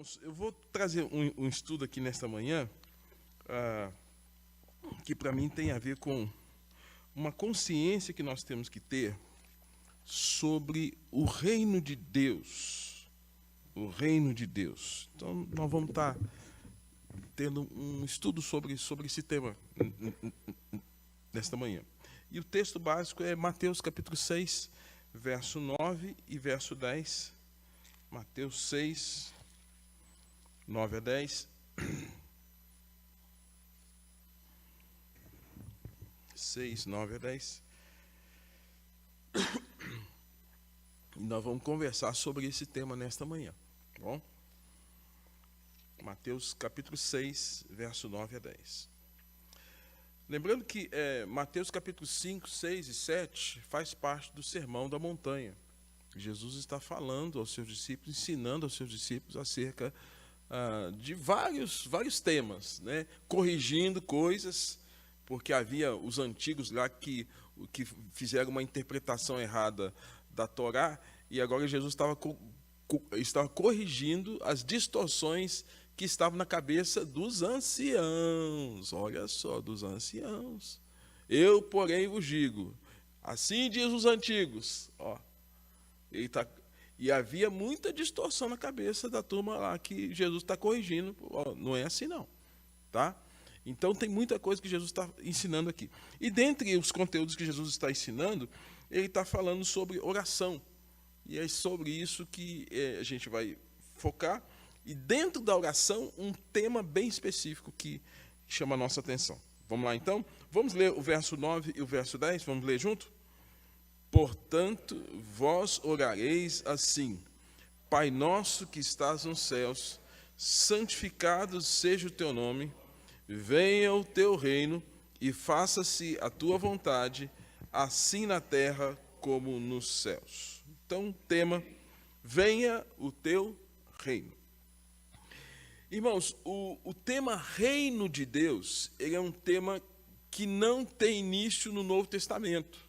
Irmãos, eu vou trazer um estudo aqui nesta manhã, que para mim tem a ver com uma consciência que nós temos que ter sobre o reino de Deus. O reino de Deus. Então, nós vamos estar tendo um estudo sobre esse tema nesta manhã. E o texto básico é Mateus capítulo 6, verso 9 e verso 10. Mateus 6, 9 a 10. 6, 9 a 10. E nós vamos conversar sobre esse tema nesta manhã. Tá bom? Mateus capítulo 6, verso 9 a 10. Lembrando que Mateus capítulo 5, 6 e 7 faz parte do Sermão da Montanha. Jesus está falando aos seus discípulos, ensinando aos seus discípulos acerca de vários temas, né? Corrigindo coisas, porque havia os antigos lá que fizeram uma interpretação errada da Torá, e agora Jesus estava corrigindo as distorções que estavam na cabeça dos anciãos. Olha só, dos anciãos. Eu, porém, vos digo, assim diz os antigos. Ó, e havia muita distorção na cabeça da turma lá que Jesus está corrigindo. Ó, não é assim não, tá? Então tem muita coisa que Jesus está ensinando aqui. E dentre os conteúdos que Jesus está ensinando, ele está falando sobre oração. E é sobre isso que a gente vai focar. E dentro da oração, um tema bem específico que chama a nossa atenção. Vamos lá então? Vamos ler o verso 9 e o verso 10? Vamos ler junto? Portanto, vós orareis assim: Pai nosso que estás nos céus, santificado seja o teu nome, venha o teu reino e faça-se a tua vontade, assim na terra como nos céus. Então, tema: venha o teu reino. Irmãos, o tema reino de Deus, ele é um tema que não tem início no Novo Testamento.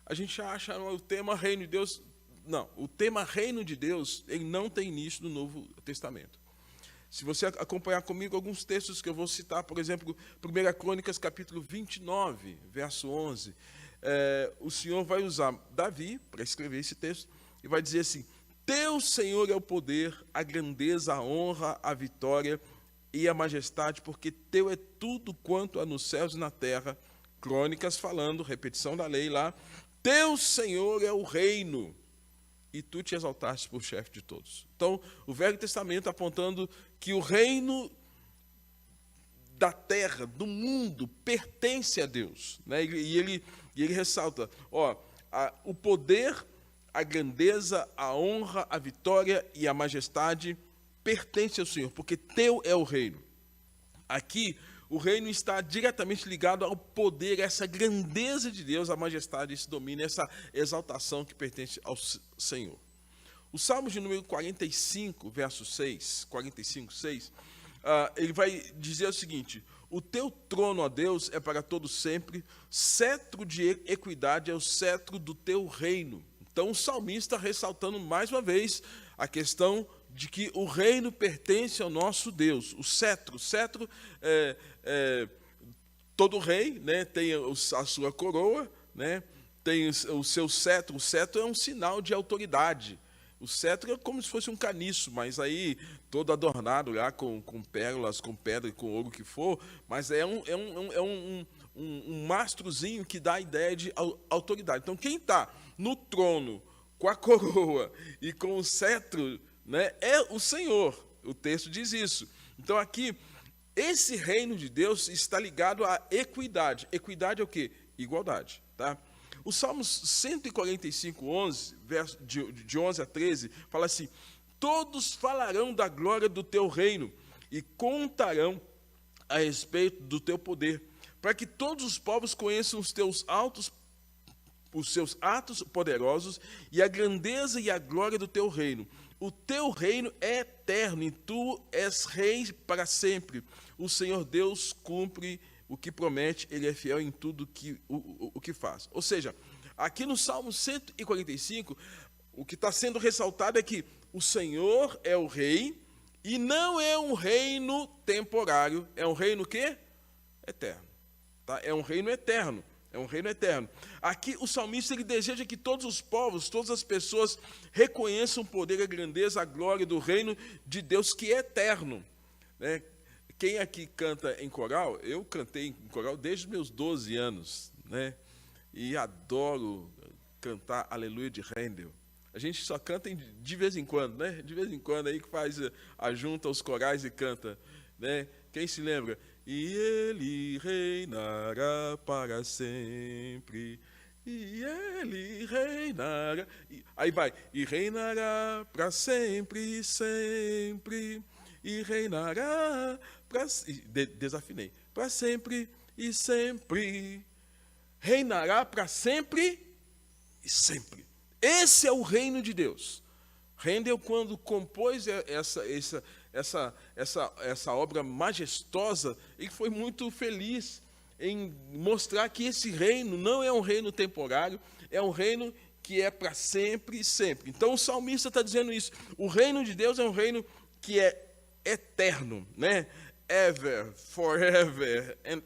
A gente acha o tema reino de Deus. Não, o tema reino de Deus, ele não tem início no Novo Testamento. Se você acompanhar comigo alguns textos que eu vou citar, por exemplo, 1 Crônicas, capítulo 29, verso 11, o Senhor vai usar Davi para escrever esse texto e vai dizer assim: Teu, Senhor, é o poder, a grandeza, a honra, a vitória e a majestade, porque teu é tudo quanto há nos céus e na terra. Crônicas falando, repetição da lei lá, teu, Senhor, é o reino, e tu te exaltaste por chefe de todos. Então, o Velho Testamento apontando que o reino da terra, do mundo, pertence a Deus, né? E ele ressalta, o poder, a grandeza, a honra, a vitória e a majestade pertence ao Senhor, porque teu é o reino. Aqui, o reino está diretamente ligado ao poder, essa grandeza de Deus, a majestade, esse domínio, essa exaltação que pertence ao Senhor. O Salmo de número 45, verso 6, 45, 6, ele vai dizer o seguinte: o teu trono, ó Deus, é para todo sempre, cetro de equidade é o cetro do teu reino. Então, o salmista ressaltando mais uma vez a questão de que o reino pertence ao nosso Deus. O cetro todo rei, né, tem a sua coroa, né, tem o seu cetro. O cetro é um sinal de autoridade. O cetro é como se fosse um caniço, mas aí todo adornado lá com pérolas, com pedra, com ouro que for, mas é um mastrozinho que dá a ideia de autoridade. Então, quem está no trono, com a coroa e com o cetro, né, é o Senhor. O texto diz isso. Então, aqui, esse reino de Deus está ligado à equidade. Equidade é o quê? Igualdade. Tá? O Salmos 145, 11, verso de 11 a 13, fala assim: todos falarão da glória do teu reino e contarão a respeito do teu poder, para que todos os povos conheçam os seus atos poderosos e a grandeza e a glória do teu reino. O teu reino é eterno e tu és rei para sempre. O Senhor Deus cumpre o que promete, ele é fiel em tudo o que faz. Ou seja, aqui no Salmo 145, o que está sendo ressaltado é que o Senhor é o rei E não é um reino temporário, é um reino quê? Eterno. Tá? É um reino eterno. É um reino eterno. Aqui o salmista ele deseja que todos os povos, todas as pessoas reconheçam o poder, a grandeza, a glória do reino de Deus que é eterno. Né? Quem aqui canta em coral, eu cantei em coral desde os meus 12 anos, né? E adoro cantar Aleluia de Handel. A gente só canta de vez em quando, né? De vez em quando aí que faz a junta os corais e canta, né? Quem se lembra? E ele reinará para sempre. E ele reinará. Aí vai. E reinará para sempre, sempre. E reinará para... Desafinei. Para sempre e sempre. Reinará para sempre e sempre. Esse é o reino de Deus. Handel, quando compôs essa obra majestosa, ele foi muito feliz em mostrar que esse reino não é um reino temporário, é um reino que é para sempre e sempre. Então o salmista está dizendo isso. O reino de Deus é um reino que é eterno, né? Ever, forever, and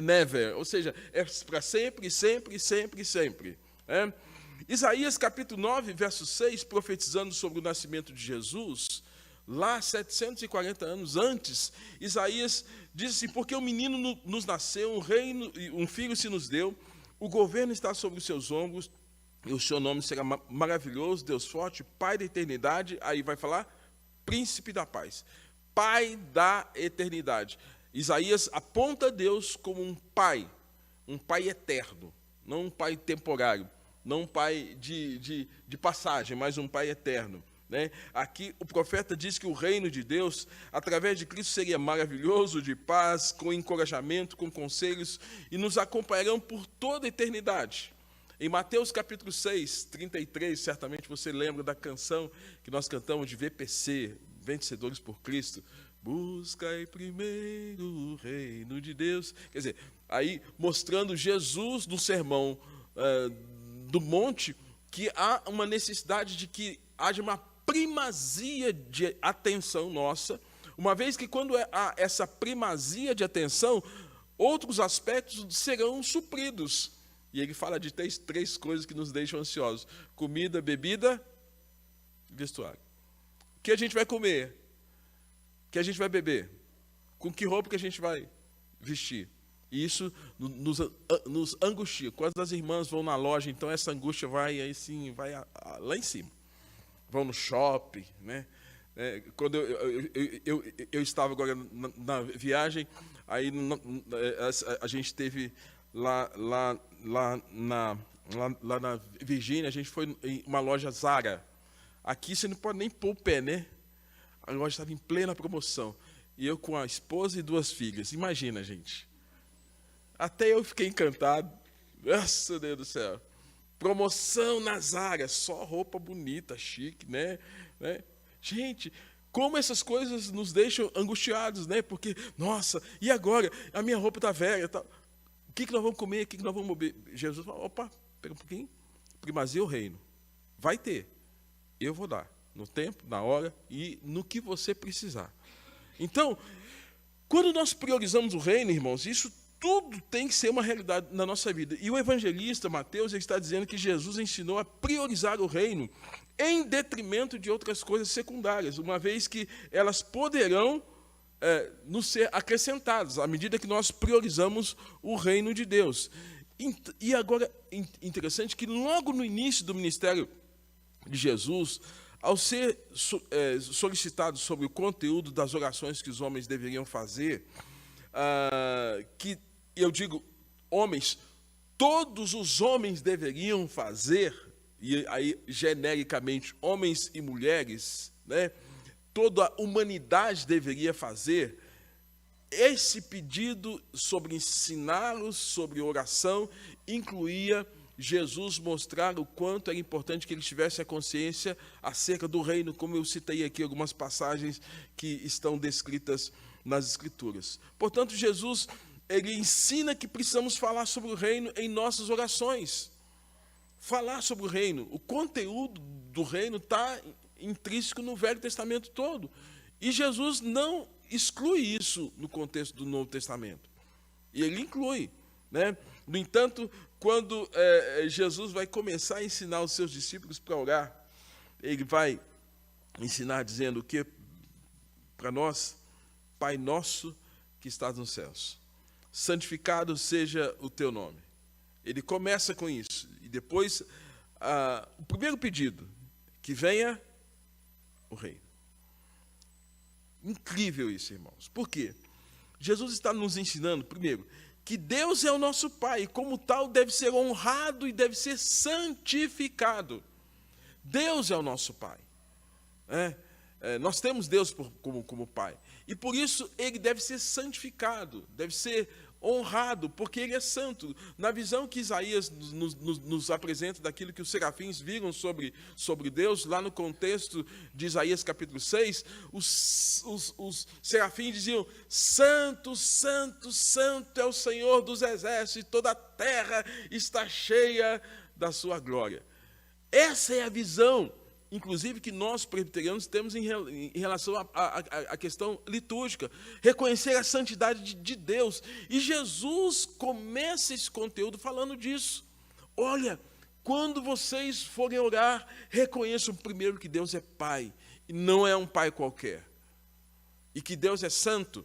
ever. Ou seja, é para sempre, sempre, sempre, sempre. Né? Isaías capítulo 9, verso 6, profetizando sobre o nascimento de Jesus, lá 740 anos antes, Isaías diz assim: porque o menino nos nasceu, um filho se nos deu, o governo está sobre os seus ombros, e o seu nome será maravilhoso, Deus forte, Pai da eternidade. Aí vai falar, príncipe da paz, Pai da eternidade. Isaías aponta Deus como um pai eterno, não um pai temporário, não um pai de passagem, mas um pai eterno. Né? Aqui o profeta diz que o reino de Deus, através de Cristo, seria maravilhoso, de paz, com encorajamento, com conselhos, e nos acompanharão por toda a eternidade. Em Mateus capítulo 6, 33, certamente você lembra da canção que nós cantamos de VPC, Vencedores por Cristo. Buscai primeiro o reino de Deus. Quer dizer, aí mostrando Jesus no sermão do monte, que há uma necessidade de que haja uma primazia de atenção nossa, uma vez que quando há essa primazia de atenção, outros aspectos serão supridos. E ele fala de três coisas que nos deixam ansiosos: comida, bebida e vestuário. O que a gente vai comer? O que a gente vai beber? Com que roupa que a gente vai vestir? E isso nos angustia. Quando as irmãs vão na loja, então essa angústia vai lá em cima. Vão no shopping, né? Quando eu estava agora na viagem, aí a gente teve lá na Virgínia, a gente foi em uma loja Zara. Aqui você não pode nem pôr o pé, né? A loja estava em plena promoção. E eu com a esposa e 2 filhas. Imagina, gente. Até eu fiquei encantado. Nossa, Deus do céu. Promoção na Zara, só roupa bonita, chique, né? Gente, como essas coisas nos deixam angustiados, né? Porque, nossa, e agora? A minha roupa está velha. Tá... O que nós vamos comer? O que nós vamos beber? Jesus falou, opa, pega um pouquinho. Primazia o reino. Vai ter. Eu vou dar. No tempo, na hora e no que você precisar. Então, quando nós priorizamos o reino, irmãos, isso tudo tem que ser uma realidade na nossa vida. E o evangelista Mateus está dizendo que Jesus ensinou a priorizar o reino em detrimento de outras coisas secundárias, uma vez que elas poderão nos ser acrescentadas à medida que nós priorizamos o reino de Deus. E agora, interessante que logo no início do ministério de Jesus, ao ser solicitado sobre o conteúdo das orações que os homens deveriam fazer, que eu digo, homens, todos os homens deveriam fazer, e aí genericamente homens e mulheres, né, toda a humanidade deveria fazer, esse pedido sobre ensiná-los sobre oração incluía Jesus mostrar o quanto era importante que eles tivessem a consciência acerca do reino, como eu citei aqui algumas passagens que estão descritas nas Escrituras. Portanto, Jesus, ele ensina que precisamos falar sobre o reino em nossas orações. Falar sobre o reino. O conteúdo do reino está intrínseco no Velho Testamento todo. E Jesus não exclui isso no contexto do Novo Testamento. E ele inclui, né? No entanto, quando Jesus vai começar a ensinar os seus discípulos para orar, ele vai ensinar dizendo o que para nós, Pai nosso que estás nos céus, santificado seja o teu nome. Ele começa com isso. E depois, o primeiro pedido, que venha o reino. Incrível isso, irmãos. Por quê? Jesus está nos ensinando, primeiro, que Deus é o nosso Pai, e como tal deve ser honrado e deve ser santificado. Deus é o nosso Pai. Nós temos Deus como Pai. E por isso ele deve ser santificado, deve ser honrado, porque ele é santo. Na visão que Isaías nos apresenta daquilo que os serafins viram sobre Deus, lá no contexto de Isaías capítulo 6, os serafins diziam: Santo, Santo, Santo é o Senhor dos exércitos, e toda a terra está cheia da sua glória. Essa é a visão, inclusive, que nós presbiterianos temos em relação à questão litúrgica, reconhecer a santidade de Deus. E Jesus começa esse conteúdo falando disso. Olha, quando vocês forem orar, reconheçam primeiro que Deus é Pai, e não é um Pai qualquer. E que Deus é santo.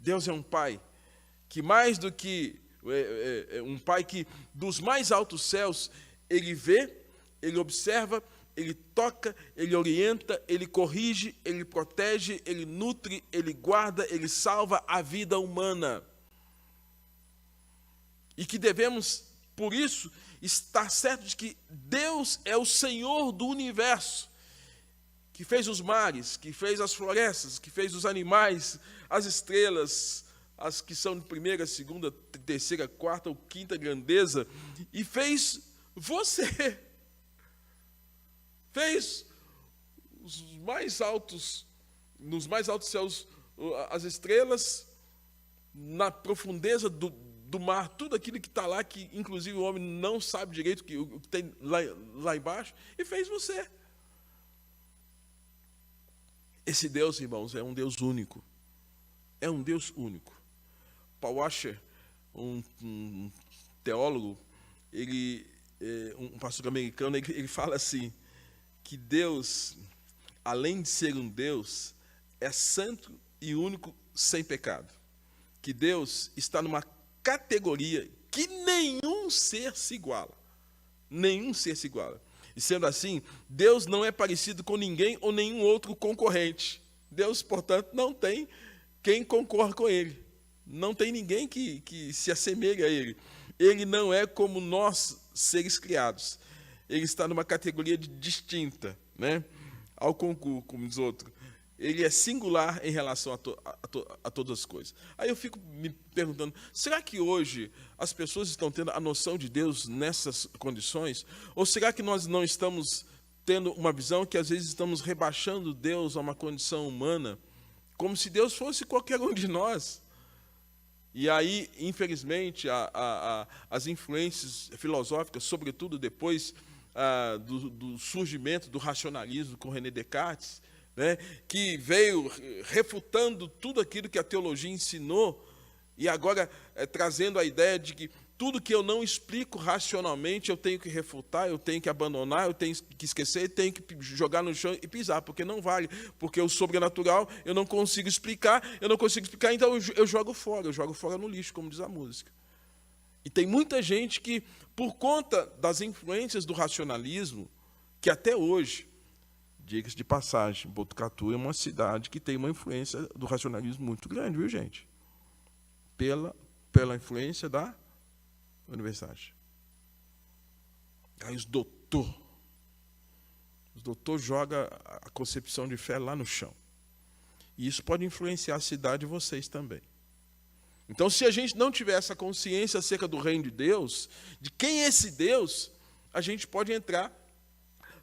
Deus é um Pai que, mais do que um Pai que dos mais altos céus, ele vê, ele observa, ele toca, ele orienta, ele corrige, ele protege, ele nutre, ele guarda, ele salva a vida humana. E que devemos, por isso, estar certos de que Deus é o Senhor do universo, que fez os mares, que fez as florestas, que fez os animais, as estrelas, as que são de primeira, segunda, terceira, quarta ou quinta grandeza, e fez você. Fez nos mais altos céus, as estrelas, na profundeza do mar, tudo aquilo que está lá, que inclusive o homem não sabe direito o que tem lá embaixo, e fez você. Esse Deus, irmãos, é um Deus único. É um Deus único. Paul Washer, um teólogo, um pastor americano, ele fala assim, que Deus, além de ser um Deus, é santo e único sem pecado. Que Deus está numa categoria que nenhum ser se iguala. Nenhum ser se iguala. E sendo assim, Deus não é parecido com ninguém ou nenhum outro concorrente. Deus, portanto, não tem quem concorra com ele. Não tem ninguém que se assemelhe a ele. Ele não é como nós, seres criados. Ele está numa categoria distinta, né? Ao concurso, como diz outro. Ele é singular em relação a todas as coisas. Aí eu fico me perguntando, será que hoje as pessoas estão tendo a noção de Deus nessas condições? Ou será que nós não estamos tendo uma visão que às vezes estamos rebaixando Deus a uma condição humana, como se Deus fosse qualquer um de nós? E aí, infelizmente, as influências filosóficas, sobretudo depois do surgimento do racionalismo com René Descartes, né, que veio refutando tudo aquilo que a teologia ensinou, e agora trazendo a ideia de que tudo que eu não explico racionalmente, eu tenho que refutar, eu tenho que abandonar, eu tenho que esquecer, eu tenho que jogar no chão e pisar, porque não vale, porque o sobrenatural eu não consigo explicar, então eu jogo fora no lixo, como diz a música. E tem muita gente que, por conta das influências do racionalismo, que até hoje, diga-se de passagem, Botucatu é uma cidade que tem uma influência do racionalismo muito grande, viu, gente? Pela influência da universidade. Aí os doutores jogam a concepção de fé lá no chão. E isso pode influenciar a cidade de vocês também. Então, se a gente não tiver essa consciência acerca do reino de Deus, de quem é esse Deus, a gente pode entrar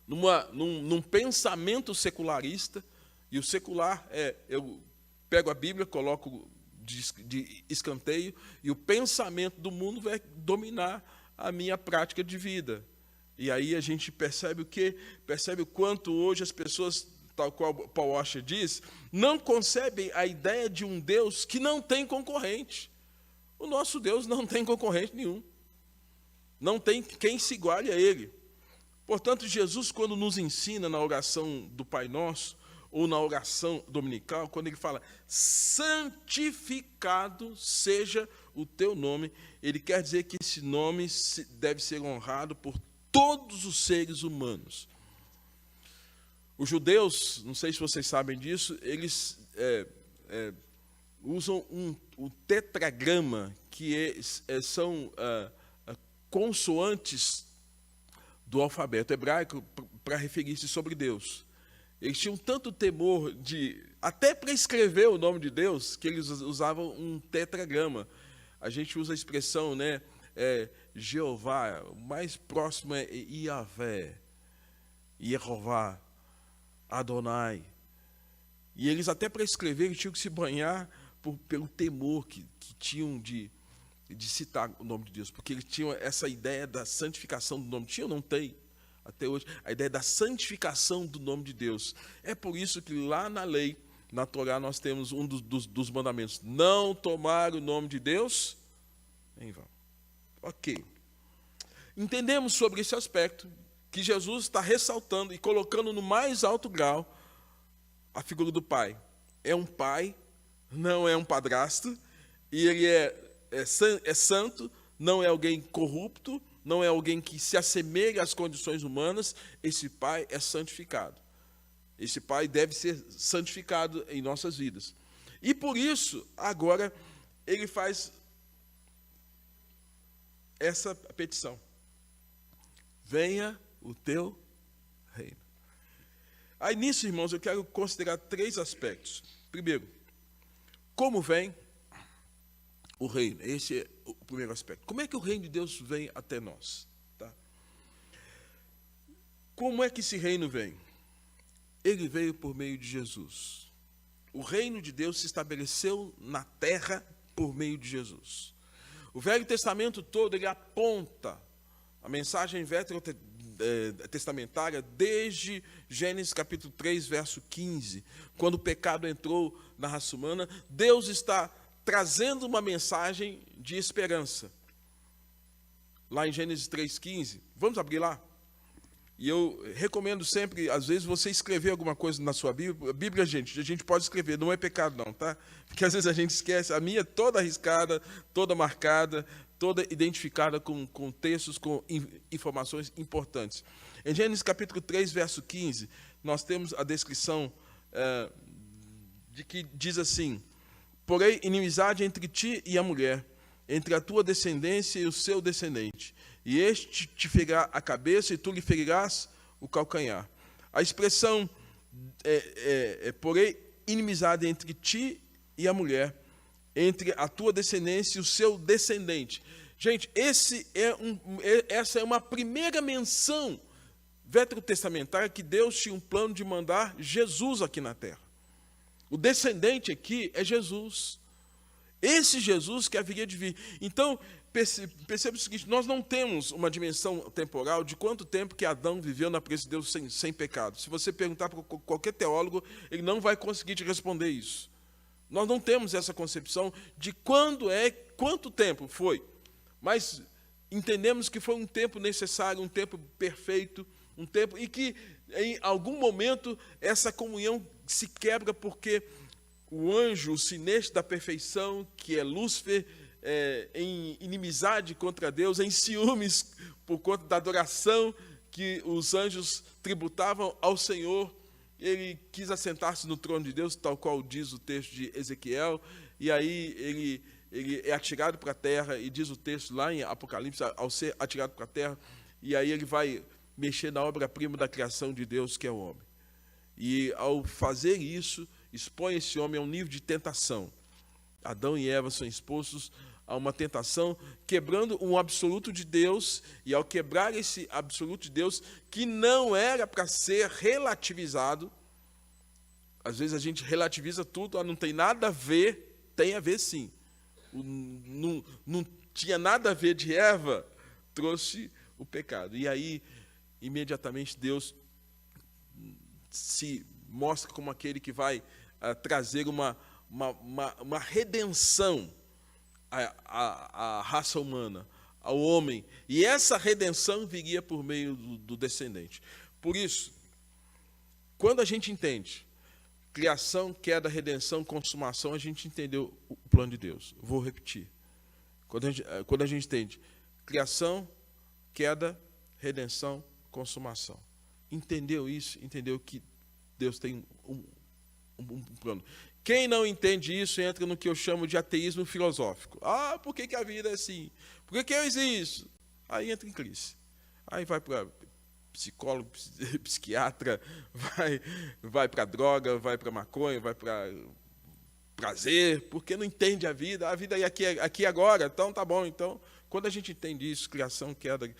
num pensamento secularista, e o secular eu pego a Bíblia, coloco de escanteio, e o pensamento do mundo vai dominar a minha prática de vida. E aí a gente percebe o quê? Percebe o quanto hoje as pessoas tal qual Paul Washer diz, não concebem a ideia de um Deus que não tem concorrente. O nosso Deus não tem concorrente nenhum. Não tem quem se iguale a Ele. Portanto, Jesus, quando nos ensina na oração do Pai Nosso, ou na oração dominical, quando ele fala, santificado seja o teu nome, ele quer dizer que esse nome deve ser honrado por todos os seres humanos. Os judeus, não sei se vocês sabem disso, eles usam o tetragrama, que são consoantes do alfabeto hebraico para referir-se sobre Deus. Eles tinham tanto temor até para escrever o nome de Deus, que eles usavam um tetragrama. A gente usa a expressão, né, Jeová, o mais próximo é Iavé, Yehová, Adonai. E eles até para escrever, eles tinham que se banhar pelo temor que tinham de citar o nome de Deus, porque eles tinham essa ideia da santificação do nome. Tinha ou não tem? Até hoje, a ideia da santificação do nome de Deus. É por isso que lá na lei, na Torá, nós temos um dos mandamentos. Não tomar o nome de Deus em vão. Ok. Entendemos sobre esse aspecto que Jesus está ressaltando e colocando no mais alto grau a figura do Pai. É um pai, não é um padrasto, e ele é santo, não é alguém corrupto, não é alguém que se assemelha às condições humanas. Esse Pai é santificado. Esse Pai deve ser santificado em nossas vidas. E por isso, agora, ele faz essa petição. Venha o teu reino. Aí nisso, irmãos, eu quero considerar 3 aspectos. Primeiro, como vem o reino? Esse é o primeiro aspecto. Como é que o reino de Deus vem até nós? Tá? Como é que esse reino vem? Ele veio por meio de Jesus. O reino de Deus se estabeleceu na terra por meio de Jesus. O Velho Testamento todo, ele aponta a mensagem veterotestamentária desde Gênesis capítulo 3, verso 15. Quando o pecado entrou na raça humana, Deus está trazendo uma mensagem de esperança. Lá em Gênesis 3,15, vamos abrir lá? E eu recomendo sempre, às vezes, você escrever alguma coisa na sua Bíblia. Bíblia, gente, a gente pode escrever, não é pecado não, tá? Porque às vezes a gente esquece, a minha é toda arriscada, toda marcada, toda identificada com textos, com informações importantes. Em Gênesis capítulo 3, verso 15, nós temos a descrição de que diz assim: porém, inimizade entre ti e a mulher, entre a tua descendência e o seu descendente. E este te ferirá a cabeça e tu lhe ferirás o calcanhar. A expressão porém, inimizade entre ti e a mulher, entre a tua descendência e o seu descendente. Gente, essa é uma primeira menção veterotestamentária que Deus tinha um plano de mandar Jesus aqui na terra. O descendente aqui é Jesus. Esse Jesus que haveria de vir. Então, perceba o seguinte, nós não temos uma dimensão temporal de quanto tempo que Adão viveu na presença de Deus sem pecado. Se você perguntar para qualquer teólogo, ele não vai conseguir te responder isso. Nós não temos essa concepção de quanto tempo foi. Mas entendemos que foi um tempo necessário, um tempo perfeito, um tempo e que em algum momento essa comunhão se quebra porque o anjo, o sinete da perfeição, que é Lúcifer, em inimizade contra Deus, em ciúmes por conta da adoração que os anjos tributavam ao Senhor, ele quis assentar-se no trono de Deus, tal qual diz o texto de Ezequiel, e aí ele é atirado para a terra, e diz o texto lá em Apocalipse, ao ser atirado para a terra, e aí ele vai mexer na obra-prima da criação de Deus, que é o homem. E ao fazer isso, expõe esse homem a um nível de tentação. Adão e Eva são expostos a uma tentação, quebrando um absoluto de Deus, e ao quebrar esse absoluto de Deus, que não era para ser relativizado, às vezes a gente relativiza tudo, não tem nada a ver, tem a ver sim. Não tinha nada a ver de Eva, trouxe o pecado. E aí, imediatamente, Deus se mostra como aquele que vai trazer uma redenção à raça humana, ao homem. E essa redenção viria por meio do descendente. Por isso, quando a gente entende criação, queda, redenção, consumação, a gente entendeu o plano de Deus. Vou repetir. Quando a gente entende criação, queda, redenção, consumação. Entendeu isso? Entendeu que Deus tem um plano. Quem não entende isso entra no que eu chamo de ateísmo filosófico. Por que a vida é assim? Por que eu existo? Aí entra em crise. Aí vai para psicólogo, psiquiatra, vai para droga, vai para maconha, vai para prazer, porque não entende a vida é aqui agora, então tá bom. Então, quando a gente entende isso, criação, queda,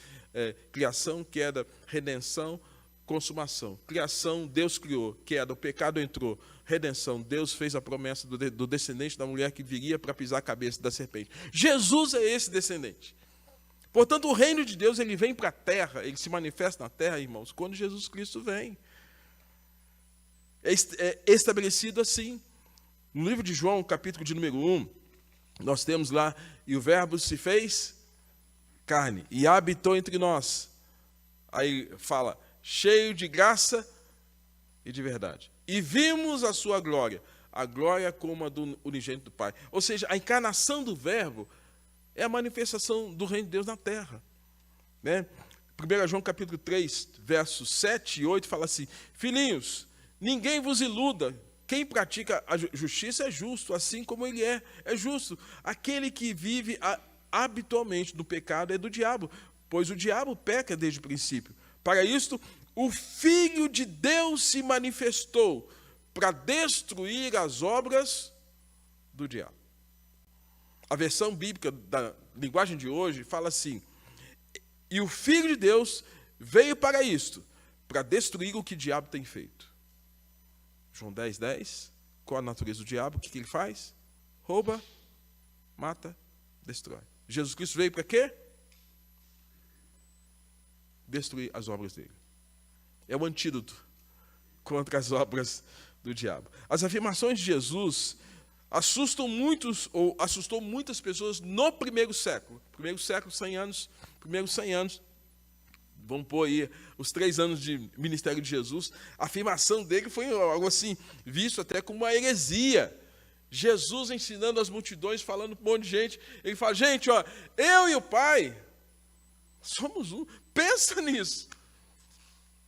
redenção, consumação. Criação, Deus criou, queda, o pecado entrou. Redenção, Deus fez a promessa do descendente da mulher que viria para pisar a cabeça da serpente. Jesus é esse descendente. Portanto, o reino de Deus, ele vem para a terra, ele se manifesta na terra, irmãos, quando Jesus Cristo vem. É estabelecido assim. No livro de João, capítulo de número 1, nós temos lá, e o verbo se fez carne, e habitou entre nós. Aí fala, cheio de graça e de verdade. E vimos a sua glória, a glória como a do unigênito do Pai. Ou seja, a encarnação do verbo é a manifestação do reino de Deus na terra. Né? 1 João capítulo 3, versos 7 e 8, fala assim, filhinhos, ninguém vos iluda, quem pratica a justiça é justo, assim como ele é justo. Aquele que vive habitualmente no pecado é do diabo, pois o diabo peca desde o princípio. Para isto, o Filho de Deus se manifestou para destruir as obras do diabo. A versão bíblica da linguagem de hoje fala assim, e o Filho de Deus veio para isto, para destruir o que o diabo tem feito. João 10, 10, qual a natureza do diabo? O que ele faz? Rouba, mata, destrói. Jesus Cristo veio para quê? Destruir as obras dele. É o antídoto contra as obras do diabo. As afirmações de Jesus assustou muitas pessoas no primeiro século. Primeiro século, 100 anos. Primeiros 100 anos. Vamos pôr aí os 3 anos de ministério de Jesus. A afirmação dele foi algo assim, visto até como uma heresia. Jesus ensinando as multidões, falando para um monte de gente. Ele fala, gente, eu e o Pai somos um. Pensa nisso.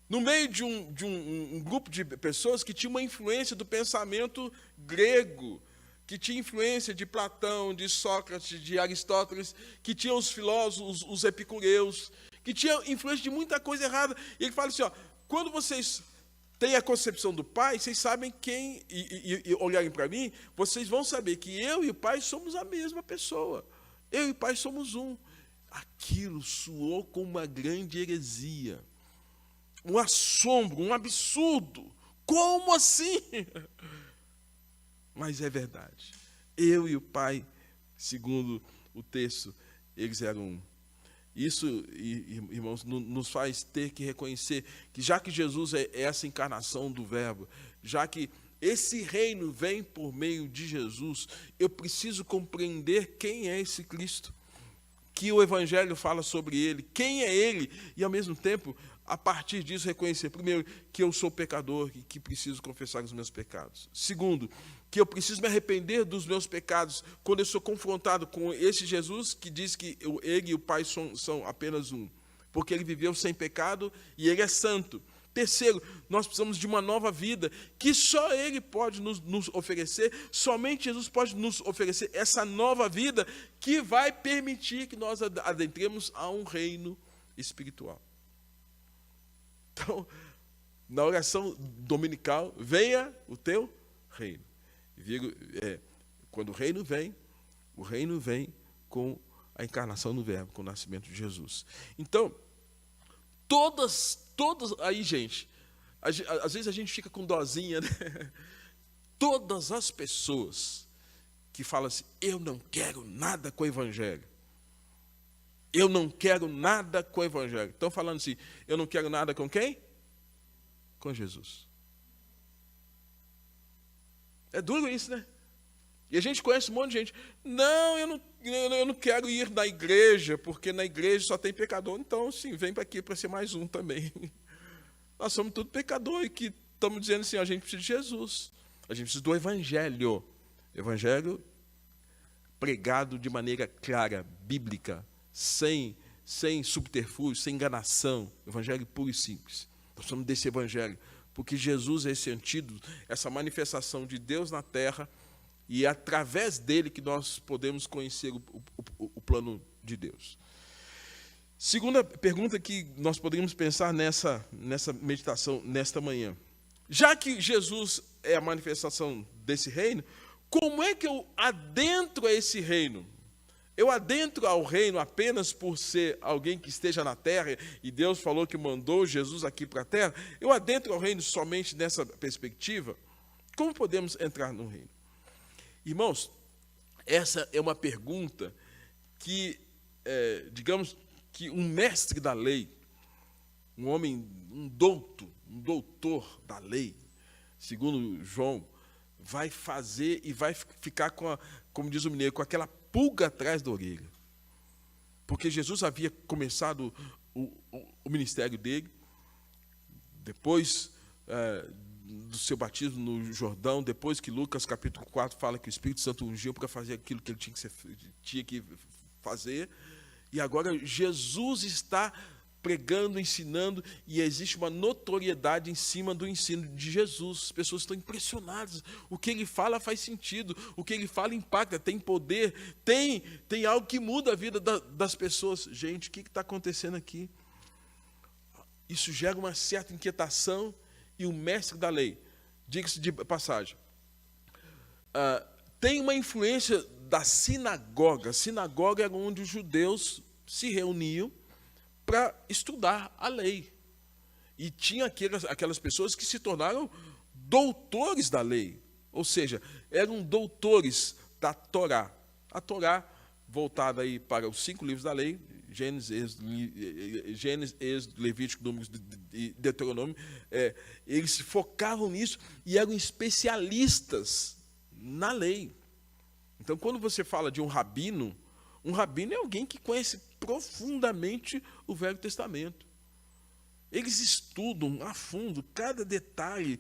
No meio de um grupo de pessoas que tinha uma influência do pensamento grego, que tinha influência de Platão, de Sócrates, de Aristóteles, que tinha os filósofos, os epicureus, que tinha influência de muita coisa errada. E ele fala assim, quando vocês têm a concepção do Pai, vocês sabem quem, e olharem para mim, vocês vão saber que eu e o Pai somos a mesma pessoa. Eu e o Pai somos um. Aquilo soou como uma grande heresia. Um assombro, um absurdo. Como assim? Mas é verdade. Eu e o Pai, segundo o texto, eles eram um. Isso, irmãos, nos faz ter que reconhecer que já que Jesus é essa encarnação do Verbo, já que esse reino vem por meio de Jesus, eu preciso compreender quem é esse Cristo, que o Evangelho fala sobre ele, quem é ele, e ao mesmo tempo, a partir disso, reconhecer, primeiro, que eu sou pecador e que preciso confessar os meus pecados. Segundo, que eu preciso me arrepender dos meus pecados quando eu sou confrontado com esse Jesus que diz que ele e o Pai são apenas um, porque ele viveu sem pecado e ele é santo. Terceiro, nós precisamos de uma nova vida que só ele pode nos oferecer, somente Jesus pode nos oferecer essa nova vida que vai permitir que nós adentremos a um reino espiritual. Então, na oração dominical, venha o teu reino. Quando o reino vem com a encarnação do Verbo, com o nascimento de Jesus. Então, todas, aí, gente, às vezes a gente fica com dozinha, né? Todas as pessoas que falam assim, eu não quero nada com o Evangelho. Eu não quero nada com o Evangelho. Estão falando assim, eu não quero nada com quem? Com Jesus. É duro isso, né? E a gente conhece um monte de gente. Não, eu não quero ir na igreja, porque na igreja só tem pecador. Então, sim, vem para aqui para ser mais um também. Nós somos tudo pecador e que estamos dizendo assim, a gente precisa de Jesus. A gente precisa do Evangelho. Evangelho pregado de maneira clara, bíblica, sem subterfúgio, sem enganação. Evangelho puro e simples. Nós precisamos desse Evangelho, porque Jesus é esse antídoto, essa manifestação de Deus na terra, e é através dele que nós podemos conhecer o plano de Deus. Segunda pergunta que nós poderíamos pensar nessa meditação, nesta manhã. Já que Jesus é a manifestação desse reino, como é que eu adentro a esse reino? Eu adentro ao reino apenas por ser alguém que esteja na terra, e Deus falou que mandou Jesus aqui para a terra? Eu adentro ao reino somente nessa perspectiva? Como podemos entrar no reino? Irmãos, essa é uma pergunta que, digamos que um mestre da lei, um homem, um doutor da lei, segundo João, vai fazer e vai ficar como diz o mineiro, com aquela pulga atrás da orelha. Porque Jesus havia começado o ministério dele, depois do seu batismo no Jordão, depois que Lucas capítulo 4 fala que o Espírito Santo ungiu para fazer aquilo que ele tinha que fazer, e agora Jesus está pregando, ensinando, e existe uma notoriedade em cima do ensino de Jesus. As pessoas estão impressionadas. O que ele fala faz sentido, o que ele fala impacta, tem poder, tem algo que muda a vida das pessoas. Gente, o que está acontecendo aqui? Isso gera uma certa inquietação, e o mestre da lei, diga-se de passagem, tem uma influência da sinagoga. A sinagoga era onde os judeus se reuniam para estudar a lei. E tinha aquelas pessoas que se tornaram doutores da lei, ou seja, eram doutores da Torá. A Torá, voltada aí para os 5 livros da lei, Gênesis, Êxodo, Levítico, Números e Deuteronômio, eles se focavam nisso e eram especialistas na lei. Então, quando você fala de um rabino é alguém que conhece profundamente o Velho Testamento. Eles estudam a fundo cada detalhe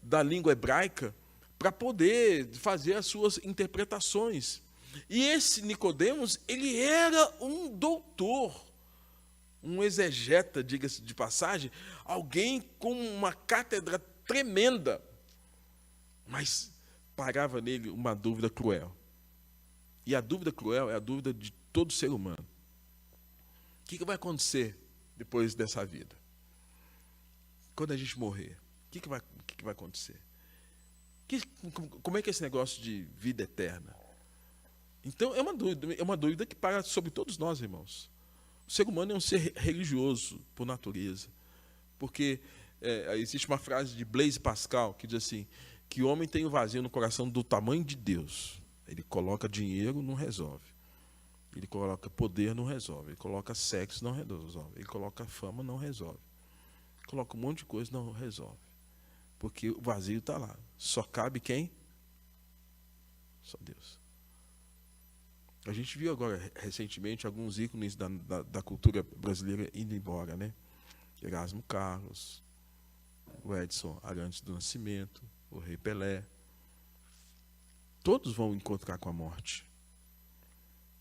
da língua hebraica para poder fazer as suas interpretações. E esse Nicodemos, ele era um doutor, um exegeta, diga-se de passagem, alguém com uma cátedra tremenda, mas parava nele uma dúvida cruel. E a dúvida cruel é a dúvida de todo ser humano. O que vai acontecer depois dessa vida? Quando a gente morrer, o que vai acontecer? Como é que é esse negócio de vida eterna? Então, é uma dúvida que para sobre todos nós, irmãos. O ser humano é um ser religioso por natureza. Porque existe uma frase de Blaise Pascal que diz assim, que o homem tem um vazio no coração do tamanho de Deus. Ele coloca dinheiro, não resolve. Ele coloca poder, não resolve. Ele coloca sexo, não resolve. Ele coloca fama, não resolve. Coloca um monte de coisa, não resolve. Porque o vazio está lá. Só cabe quem? Só Deus. A gente viu agora, recentemente, alguns ícones da cultura brasileira indo embora, né? Erasmo Carlos, o Edson Arantes do Nascimento, o Rei Pelé. Todos vão encontrar com a morte.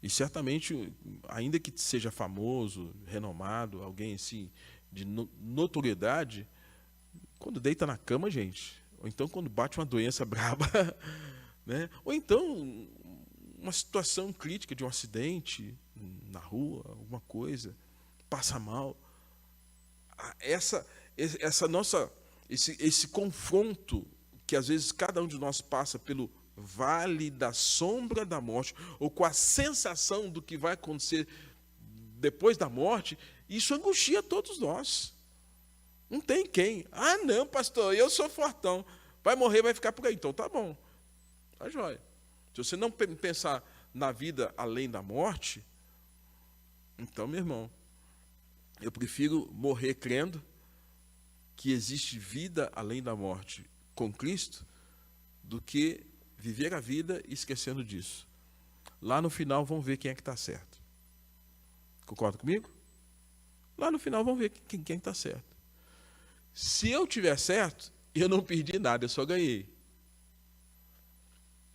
E certamente, ainda que seja famoso, renomado, alguém assim, de notoriedade, quando deita na cama, gente, ou então quando bate uma doença braba, né? Ou então uma situação crítica de um acidente na rua, alguma coisa, passa mal. Esse confronto que às vezes cada um de nós passa pelo vale da sombra da morte, ou com a sensação do que vai acontecer depois da morte, isso angustia todos nós. Não tem quem. Ah, não, pastor, eu sou fortão. Vai morrer, vai ficar por aí. Então tá bom. Tá jóia. Se você não pensar na vida além da morte, então, meu irmão, eu prefiro morrer crendo que existe vida além da morte com Cristo, do que viver a vida esquecendo disso. Lá no final vão ver quem é que está certo. Concorda comigo? Lá no final vão ver quem está certo. Se eu tiver certo, eu não perdi nada, eu só ganhei.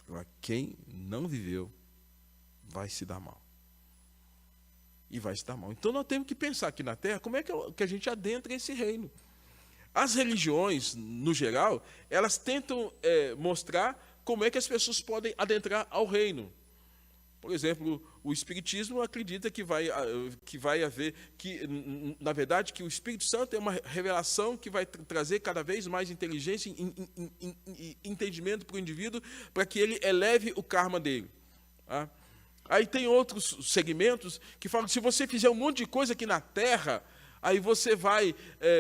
Agora, quem não viveu vai se dar mal. E vai se dar mal. Então nós temos que pensar aqui na Terra como é que a gente adentra esse reino. As religiões, no geral, elas tentam mostrar como é que as pessoas podem adentrar ao reino. Por exemplo, o Espiritismo acredita que vai haver, na verdade, que o Espírito Santo é uma revelação que vai trazer cada vez mais inteligência e entendimento para o indivíduo, para que ele eleve o karma dele. Tá? Aí tem outros segmentos que falam que se você fizer um monte de coisa aqui na Terra, aí você vai,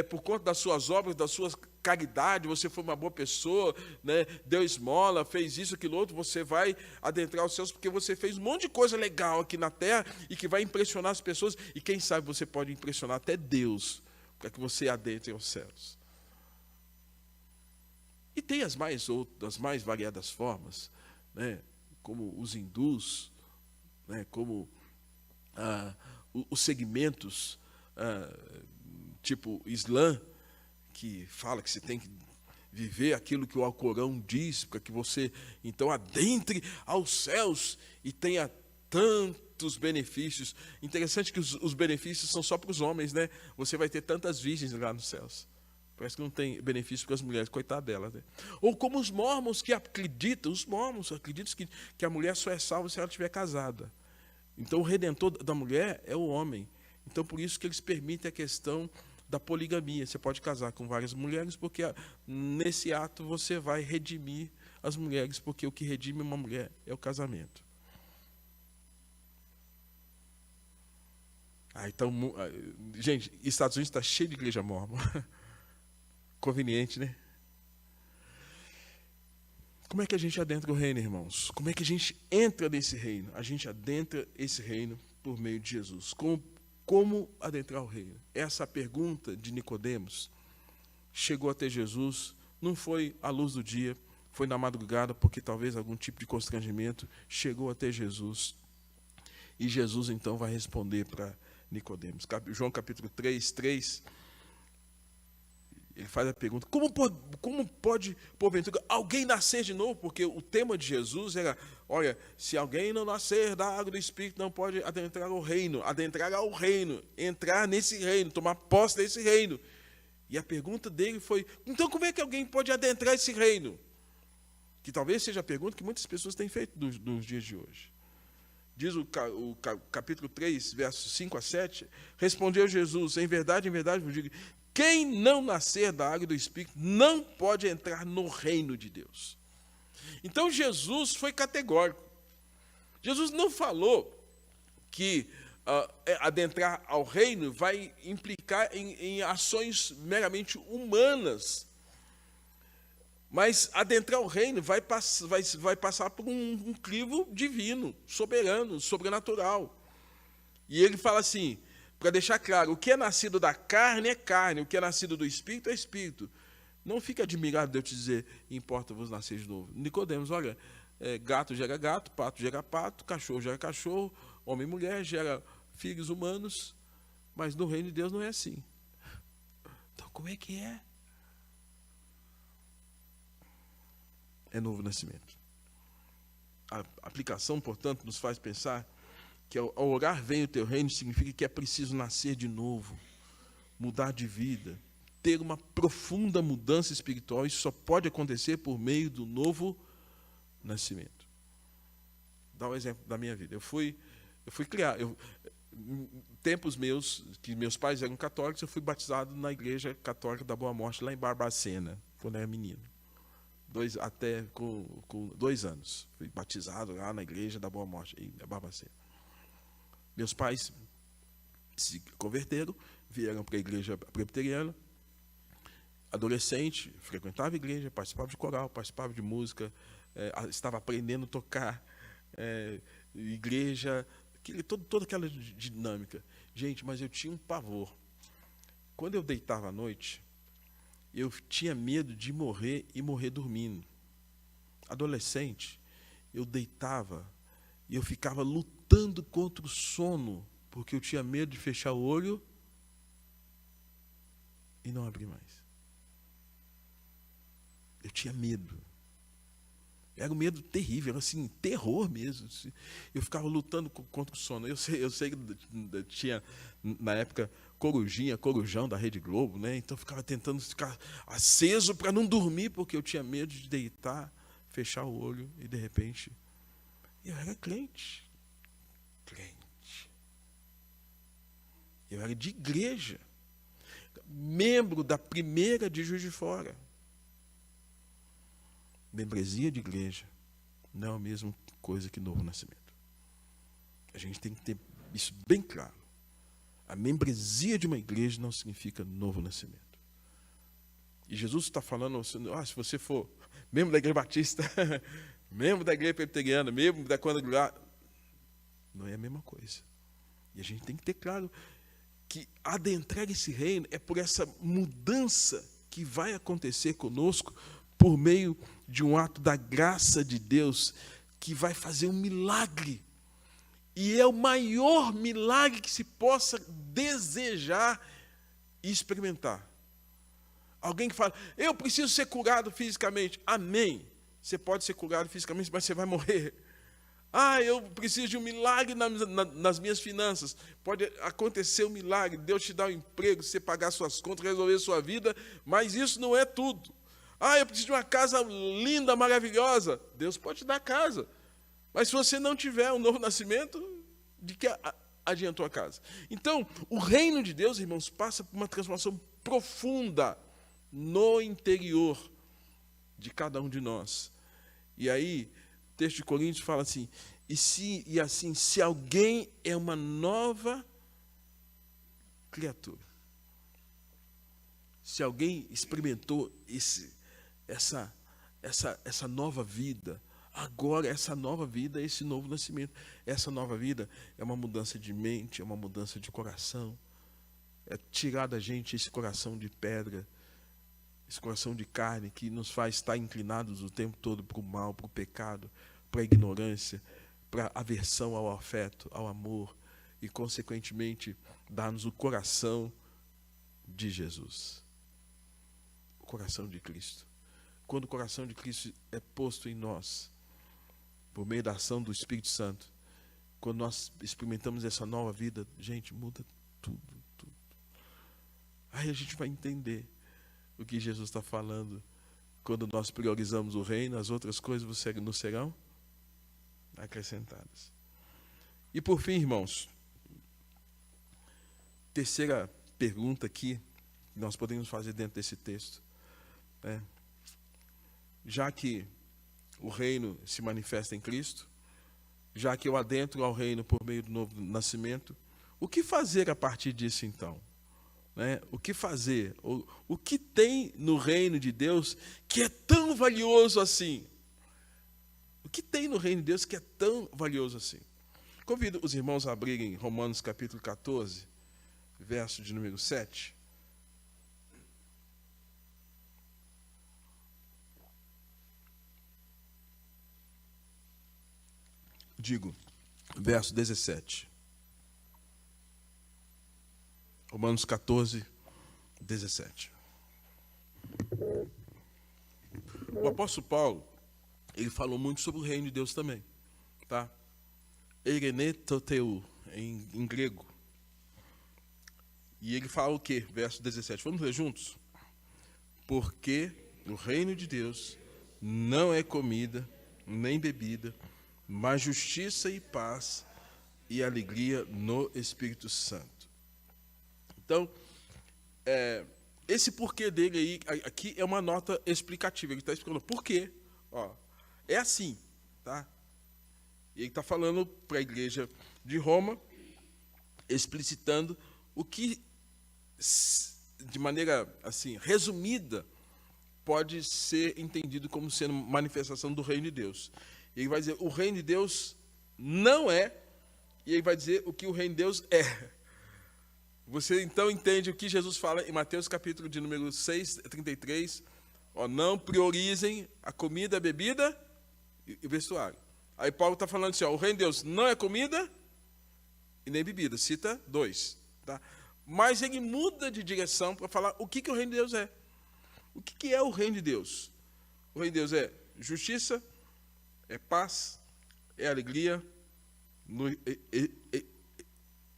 por conta das suas obras, das suas caridade, você foi uma boa pessoa, né, deu esmola, fez isso, aquilo outro, você vai adentrar os céus porque você fez um monte de coisa legal aqui na terra e que vai impressionar as pessoas e quem sabe você pode impressionar até Deus para que você adentre aos céus. E tem as mais variadas formas, né, como os hindus, né, como os segmentos tipo Islã, que fala que você tem que viver aquilo que o Alcorão diz, para que você, então, adentre aos céus e tenha tantos benefícios. Interessante que os benefícios são só para os homens, né? Você vai ter tantas virgens lá nos céus. Parece que não tem benefício para as mulheres, coitada delas, né? Ou como os mormons que acreditam, que a mulher só é salva se ela estiver casada. Então, o redentor da mulher é o homem. Então, por isso que eles permitem a questão da poligamia. Você pode casar com várias mulheres, porque nesse ato você vai redimir as mulheres, porque o que redime uma mulher é o casamento. Então, gente, Estados Unidos está cheio de igreja mormon. Conveniente, né? Como é que a gente adentra o reino, irmãos? Como é que a gente entra nesse reino? A gente adentra esse reino por meio de Jesus. Como adentrar o reino? Essa pergunta de Nicodemos chegou até Jesus, não foi à luz do dia, foi na madrugada, porque talvez algum tipo de constrangimento chegou até Jesus. E Jesus então vai responder para Nicodemos. João capítulo 3, ele faz a pergunta: como pode, porventura, alguém nascer de novo? Porque o tema de Jesus era: olha, se alguém não nascer da água do Espírito, não pode adentrar ao reino, entrar nesse reino, tomar posse desse reino. E a pergunta dele foi: então como é que alguém pode adentrar esse reino? Que talvez seja a pergunta que muitas pessoas têm feito nos dias de hoje. Diz o capítulo 3, versos 5 a 7, respondeu Jesus: em verdade, vos digo, quem não nascer da água e do Espírito não pode entrar no reino de Deus. Então Jesus foi categórico. Jesus não falou que adentrar ao reino vai implicar em ações meramente humanas. Mas adentrar o reino vai passar por um crivo divino, soberano, sobrenatural. E ele fala assim, para deixar claro: o que é nascido da carne é carne, o que é nascido do Espírito é Espírito. Não fique admirado de eu te dizer: importa-vos nascer de novo. Nicodemos, olha, gato gera gato, pato gera pato, cachorro gera cachorro, homem e mulher gera filhos humanos, mas no reino de Deus não é assim. Então como é que é? É novo nascimento. A aplicação, portanto, nos faz pensar que ao orar venha o teu reino significa que é preciso nascer de novo, mudar de vida, ter uma profunda mudança espiritual. Isso só pode acontecer por meio do novo nascimento. Dá um exemplo da minha vida. Eu fui criado, tempos meus, que meus pais eram católicos, eu fui batizado na igreja católica da Boa Morte, lá em Barbacena, quando era menino. Até com 2 anos. Fui batizado lá na igreja da Boa Morte, em Barbacena. Meus pais se converteram, vieram para a igreja presbiteriana. Adolescente, frequentava a igreja, participava de coral, participava de música, estava aprendendo a tocar, igreja, toda aquela dinâmica. Gente, mas eu tinha um pavor. Quando eu deitava à noite, eu tinha medo de morrer e morrer dormindo. adolescente, eu deitava e eu ficava lutando contra o sono, porque eu tinha medo de fechar o olho e não abrir mais. Eu tinha medo. Era um medo terrível, era assim, terror mesmo. Eu ficava lutando contra o sono. Eu sei que tinha, na época, Corujão da Rede Globo, né? Então eu ficava tentando ficar aceso para não dormir, porque eu tinha medo de deitar, fechar o olho e, de repente, eu era crente. Eu era de igreja. Membro da primeira de Juiz de Fora. Membresia de igreja não é a mesma coisa que novo nascimento. A gente tem que ter isso bem claro. A membresia de uma igreja não significa novo nascimento. E Jesus está falando, se você for membro da Igreja Batista, membro da Igreja Presbiteriana, membro da Quadrangular, não é a mesma coisa. E a gente tem que ter claro que adentrar esse reino é por essa mudança que vai acontecer conosco por meio de um ato da graça de Deus que vai fazer um milagre. E é o maior milagre que se possa desejar e experimentar. Alguém que fala, eu preciso ser curado fisicamente. Amém. Você pode ser curado fisicamente, mas você vai morrer. Eu preciso de um milagre nas minhas finanças. Pode acontecer um milagre, Deus te dá um emprego, você pagar suas contas, resolver sua vida, mas isso não é tudo. Eu preciso de uma casa linda, maravilhosa. Deus pode te dar casa. Mas se você não tiver um novo nascimento, de que adiantou a casa? Então, o reino de Deus, irmãos, passa por uma transformação profunda no interior de cada um de nós. E aí, o texto de Coríntios fala assim, se alguém é uma nova criatura, se alguém experimentou essa nova vida, agora essa nova vida, esse novo nascimento, essa nova vida é uma mudança de mente, é uma mudança de coração, é tirar da gente esse coração de pedra, esse coração de carne que nos faz estar inclinados o tempo todo para o mal, para o pecado, para a ignorância, para a aversão ao afeto, ao amor e, consequentemente, dar-nos o coração de Jesus, o coração de Cristo. Quando o coração de Cristo é posto em nós, por meio da ação do Espírito Santo, quando nós experimentamos essa nova vida, gente, muda tudo. Aí a gente vai entender o que Jesus está falando. Quando nós priorizamos o reino, as outras coisas nos serão acrescentadas. E por fim, irmãos, terceira pergunta aqui, que nós podemos fazer dentro desse texto. Já que o reino se manifesta em Cristo, já que eu adentro ao reino por meio do novo nascimento, o que fazer a partir disso então? O que fazer? O que tem no reino de Deus que é tão valioso assim? O que tem no reino de Deus que é tão valioso assim? Convido os irmãos a abrirem Romanos capítulo 14, verso de número 7. Verso 17. Romanos 14, 17. O apóstolo Paulo, ele falou muito sobre o reino de Deus também, tá? Eirenetoteu, em grego. E ele fala o quê? Verso 17. Vamos ler juntos? Porque o reino de Deus não é comida, nem bebida, mas justiça e paz e alegria no Espírito Santo. Então, esse porquê dele aí, aqui é uma nota explicativa. Ele está explicando por quê. É assim, tá? E ele está falando para a igreja de Roma, explicitando o que, de maneira assim resumida, pode ser entendido como sendo manifestação do reino de Deus. Ele vai dizer, o reino de Deus não é, e ele vai dizer o que o reino de Deus é. Você então entende o que Jesus fala em Mateus capítulo de número 6, 33. Não priorizem a comida, a bebida e vestuário. Aí Paulo está falando assim, ó, o reino de Deus não é comida e nem bebida. Cita 2. Tá? Mas ele muda de direção para falar o que o reino de Deus é. O que é o reino de Deus? O reino de Deus é justiça, é paz, é alegria no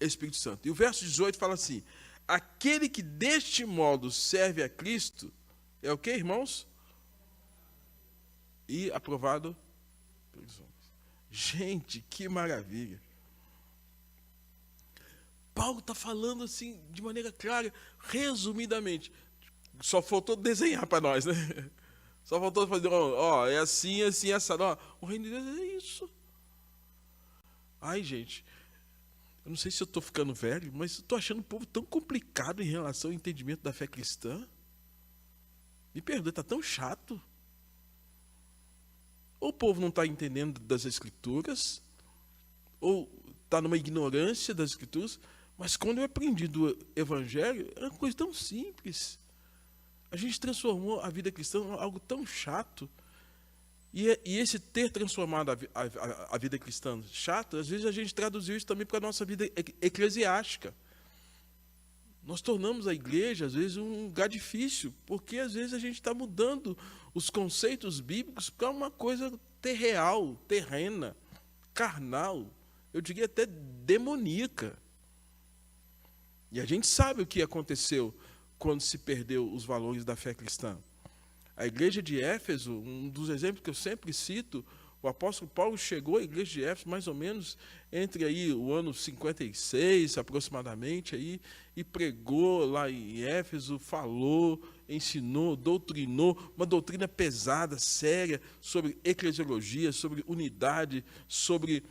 Espírito Santo. E o verso 18 fala assim, aquele que deste modo serve a Cristo é o que, irmãos? E aprovado pelos homens. Gente, que maravilha. Paulo está falando assim, de maneira clara, resumidamente. Só faltou desenhar para nós, né? Só faltou fazer, ó, é assim, assim, essa. Ó, o reino de Deus é isso. Ai, gente, eu não sei se eu estou ficando velho, mas estou achando o povo tão complicado em relação ao entendimento da fé cristã. Me perdoe, está tão chato. Ou o povo não está entendendo das Escrituras, ou está numa ignorância das Escrituras, mas quando eu aprendi do Evangelho, era uma coisa tão simples. A gente transformou a vida cristã em algo tão chato. E esse ter transformado a vida cristã chata, às vezes a gente traduziu isso também para a nossa vida eclesiástica. Nós tornamos a igreja, às vezes, um lugar difícil, porque às vezes a gente está mudando os conceitos bíblicos para uma coisa terreal, terrena, carnal, eu diria até demoníaca. E a gente sabe o que aconteceu quando se perdeu os valores da fé cristã. A igreja de Éfeso, um dos exemplos que eu sempre cito, o apóstolo Paulo chegou à igreja de Éfeso mais ou menos entre aí o ano 56, aproximadamente, aí, e pregou lá em Éfeso, falou, ensinou, doutrinou, uma doutrina pesada, séria, sobre eclesiologia, sobre unidade, sobre,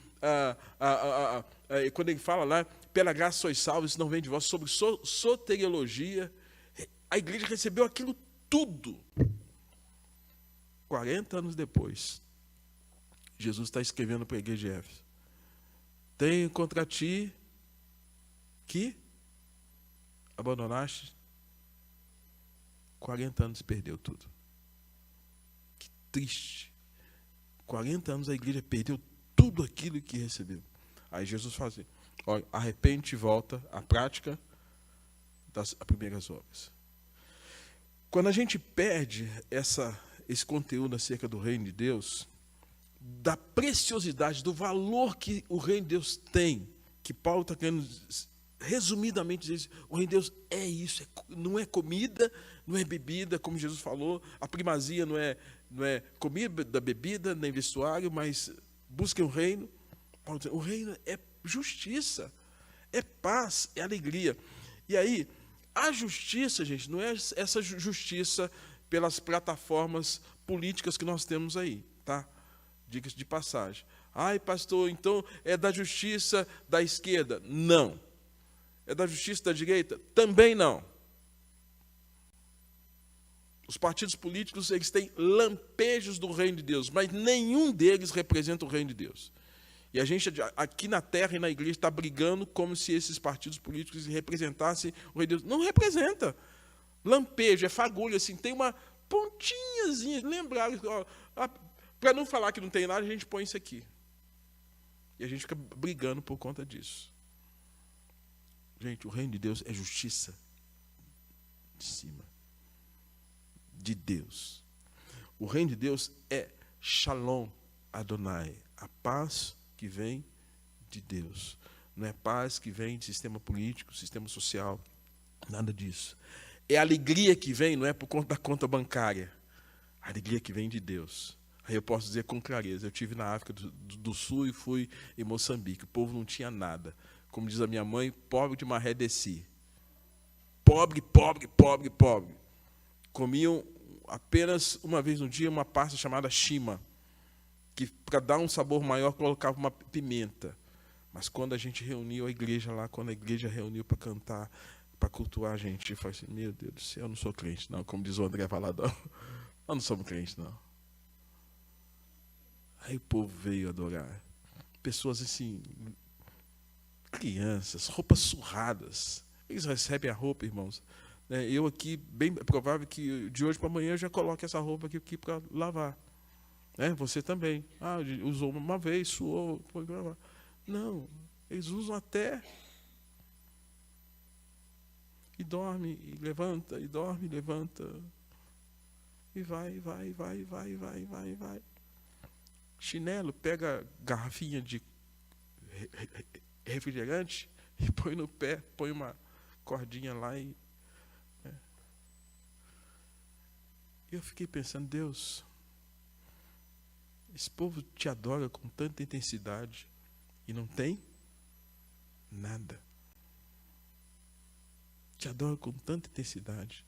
quando ele fala lá, pela graça sois salvos, isso não vem de vós, sobre soteriologia. A igreja recebeu aquilo tudo. 40 anos depois, Jesus está escrevendo para a igreja de Éfeso. Tenho contra ti que abandonaste. 40 anos perdeu tudo. Que triste. 40 anos a igreja perdeu tudo aquilo que recebeu. Aí Jesus fala assim, olha, arrepende e volta à prática das primeiras obras. Quando a gente perde esse conteúdo acerca do reino de Deus, da preciosidade, do valor que o reino de Deus tem, que Paulo está querendo resumidamente dizer, o reino de Deus é isso, não é comida, não é bebida, como Jesus falou, a primazia não é comida, bebida, nem vestuário, mas busquem o reino. O reino é justiça, é paz, é alegria. E aí, a justiça, gente, não é essa justiça pelas plataformas políticas que nós temos aí, tá? Diga-se de passagem. Ai, pastor, então é da justiça da esquerda? Não. É da justiça da direita? Também não. Os partidos políticos, eles têm lampejos do reino de Deus, mas nenhum deles representa o reino de Deus. E a gente, aqui na terra e na igreja, está brigando como se esses partidos políticos representassem o reino de Deus. Não representa. Lampejo, é fagulha, assim, tem uma pontinhazinha. Lembraram, para não falar que não tem nada, a gente põe isso aqui. E a gente fica brigando por conta disso. Gente, o reino de Deus é justiça de cima. De Deus. O reino de Deus é Shalom Adonai, a paz que vem de Deus. Não é paz que vem de sistema político, sistema social, nada disso. É a alegria que vem, não é por conta da conta bancária. A alegria que vem de Deus. Aí eu posso dizer com clareza, eu estive na África do Sul e fui em Moçambique. O povo não tinha nada. Como diz a minha mãe, pobre de maré desci. Pobre, pobre, pobre, pobre. Comiam apenas uma vez no dia uma pasta chamada shima, que para dar um sabor maior colocava uma pimenta. Mas quando a gente reuniu a igreja lá, quando a igreja reuniu para cantar, para cultuar a gente, eu falei assim, meu Deus do céu, eu não sou crente não, como diz o André Valadão. Nós não somos crentes não. Aí o povo veio adorar. Pessoas assim, crianças, roupas surradas. Eles recebem a roupa, irmãos. Eu aqui, bem provável que de hoje para amanhã eu já coloque essa roupa aqui para lavar. Você também. Usou uma vez, suou, foi gravar. Não, eles usam até e dorme, e levanta, e dorme, e levanta. E vai. Chinelo, pega garrafinha de refrigerante e põe no pé, põe uma cordinha lá e... Eu fiquei pensando, Deus, esse povo te adora com tanta intensidade e não tem nada. Te adora com tanta intensidade,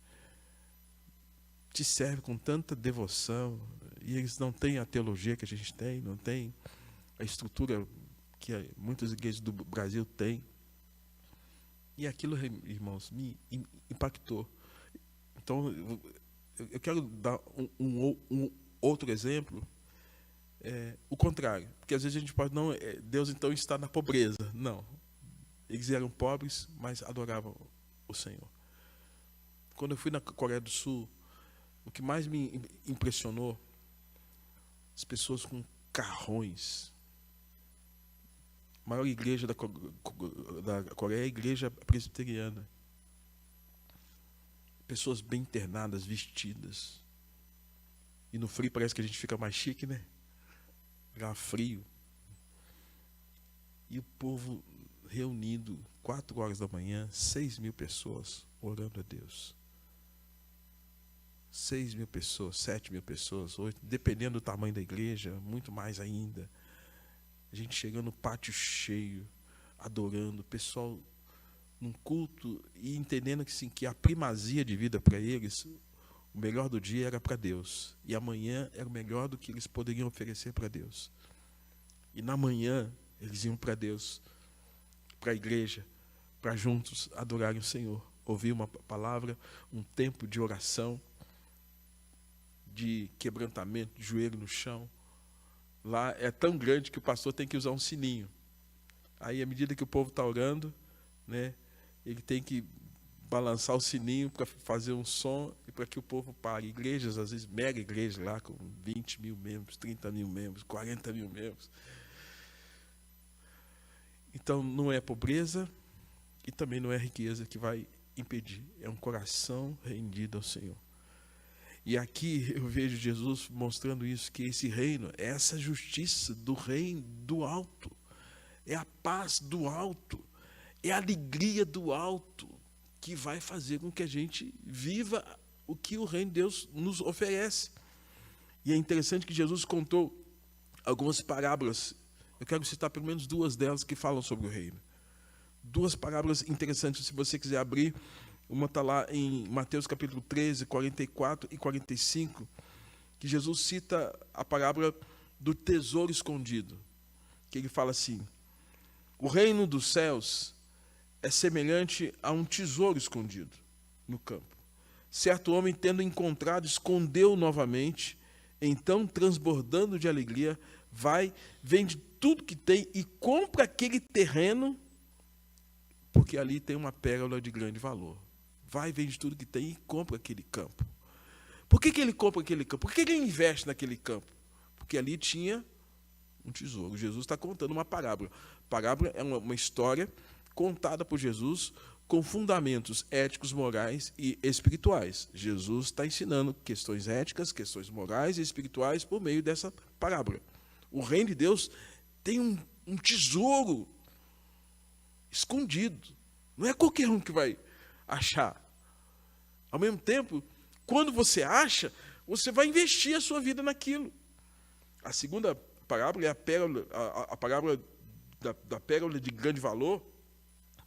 te serve com tanta devoção, e eles não têm a teologia que a gente tem, não tem a estrutura que muitas igrejas do Brasil têm. E aquilo, irmãos, me impactou. Então, eu quero dar um outro exemplo, o contrário, porque às vezes a gente pode, não, Deus então está na pobreza. Não, eles eram pobres, mas adoravam o Senhor. Quando eu fui na Coreia do Sul, o que mais me impressionou, as pessoas com carrões. A maior igreja da Coreia é a igreja presbiteriana. Pessoas bem internadas, vestidas. E no frio parece que a gente fica mais chique, né? Fica frio. E o povo reunido, 4 horas da manhã, 6.000 pessoas orando a Deus. 6.000 pessoas, 7.000 pessoas, 8, dependendo do tamanho da igreja, muito mais ainda. A gente chegando no pátio cheio, adorando, o pessoal num culto e entendendo que, sim, que a primazia de vida para eles, o melhor do dia era para Deus. E amanhã era o melhor do que eles poderiam oferecer para Deus. E na manhã eles iam para Deus, para a igreja, para juntos adorarem o Senhor. Ouvir uma palavra, um tempo de oração, de quebrantamento, de joelho no chão. Lá é tão grande que o pastor tem que usar um sininho. Aí, à medida que o povo está orando, né, ele tem que balançar o sininho para fazer um som e para que o povo pare. Igrejas, às vezes, mega igrejas lá, com 20.000 membros, 30.000 membros, 40.000 membros. Então, não é pobreza e também não é riqueza que vai impedir. É um coração rendido ao Senhor. E aqui eu vejo Jesus mostrando isso, que esse reino é essa justiça do reino do alto. É a paz do alto. É a alegria do alto que vai fazer com que a gente viva o que o reino de Deus nos oferece. E é interessante que Jesus contou algumas parábolas. Eu quero citar pelo menos 2 delas que falam sobre o reino. 2 parábolas interessantes, se você quiser abrir. Uma está lá em Mateus capítulo 13, 44 e 45, que Jesus cita a parábola do tesouro escondido. Que ele fala assim: o reino dos céus é semelhante a um tesouro escondido no campo. Certo homem, tendo encontrado, escondeu novamente, então, transbordando de alegria, vai, vende tudo que tem e compra aquele terreno, porque ali tem uma pérola de grande valor. Vai, vende tudo que tem e compra aquele campo. Por que ele compra aquele campo? Por que ele investe naquele campo? Porque ali tinha um tesouro. Jesus está contando uma parábola. Parábola é uma história contada por Jesus com fundamentos éticos, morais e espirituais. Jesus está ensinando questões éticas, questões morais e espirituais por meio dessa parábola. O reino de Deus tem um tesouro escondido. Não é qualquer um que vai achar. Ao mesmo tempo, quando você acha, você vai investir a sua vida naquilo. A segunda parábola é a parábola da pérola de grande valor.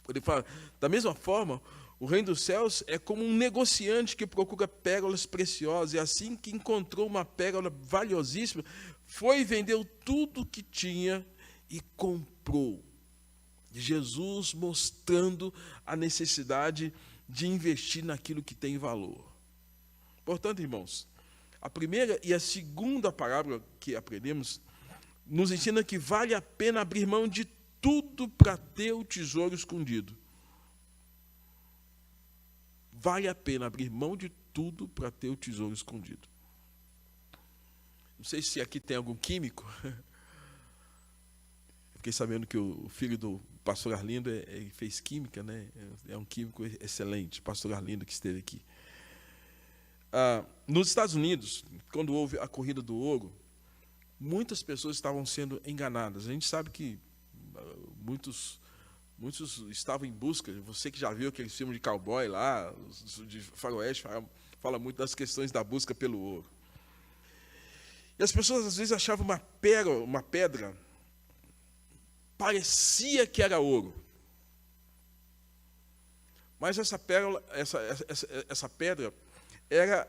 Ele fala, da mesma forma, o reino dos céus é como um negociante que procura pérolas preciosas, e assim que encontrou uma pérola valiosíssima, foi e vendeu tudo que tinha e comprou. Jesus mostrando a necessidade de investir naquilo que tem valor. Portanto, irmãos, a primeira e a segunda parábola que aprendemos nos ensina que vale a pena abrir mão de tudo para ter o tesouro escondido. Vale a pena abrir mão de tudo para ter o tesouro escondido. Não sei se aqui tem algum químico. Fiquei sabendo que o filho do pastor Arlindo ele fez química, né? É um químico excelente, pastor Arlindo que esteve aqui. Nos Estados Unidos, quando houve a corrida do ouro, muitas pessoas estavam sendo enganadas. A gente sabe que muitos estavam em busca. Você que já viu aquele filme de cowboy lá, de faroeste, fala muito das questões da busca pelo ouro. E as pessoas às vezes achavam uma pedra, parecia que era ouro. Mas essa pedra era,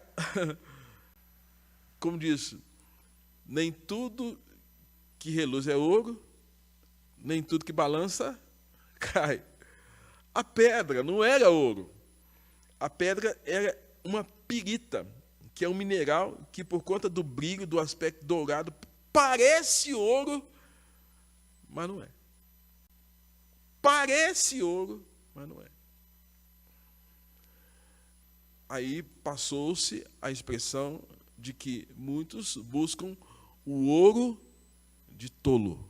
como diz, nem tudo que reluz é ouro, nem tudo que balança cai. A pedra não era ouro. A pedra era uma pirita, que é um mineral que, por conta do brilho, do aspecto dourado, parece ouro, mas não é. Parece ouro, mas não é. Aí passou-se a expressão de que muitos buscam o ouro de tolo.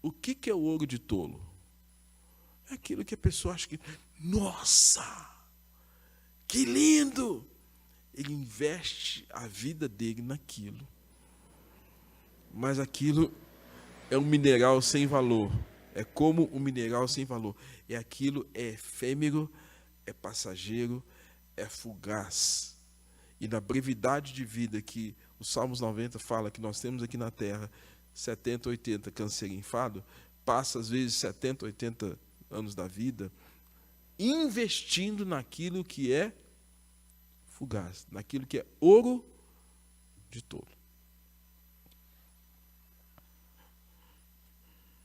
O que é o ouro de tolo? É aquilo que a pessoa acha que, nossa, que lindo! Ele investe a vida dele naquilo. Mas aquilo é um mineral sem valor. É como um mineral sem valor. E aquilo é efêmero, é passageiro, é fugaz. E na brevidade de vida que o Salmos 90 fala que nós temos aqui na terra, 70, 80 câncer e enfado, passa às vezes 70, 80 anos da vida investindo naquilo que é fugaz, naquilo que é ouro de tolo.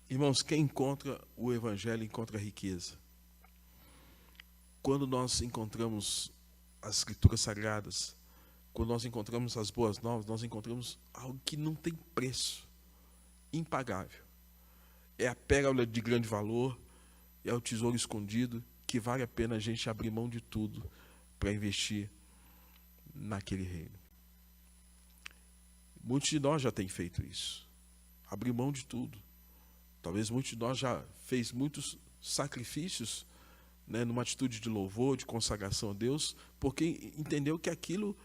Irmãos, quem encontra o Evangelho encontra a riqueza. Quando nós encontramos as Escrituras Sagradas, quando nós encontramos as boas novas, nós encontramos algo que não tem preço, impagável. É a pérola de grande valor, é o tesouro escondido, que vale a pena a gente abrir mão de tudo para investir naquele reino. Muitos de nós já têm feito isso, abrir mão de tudo. Talvez muitos de nós já fez muitos sacrifícios, né, numa atitude de louvor, de consagração a Deus, porque entendeu que aquilo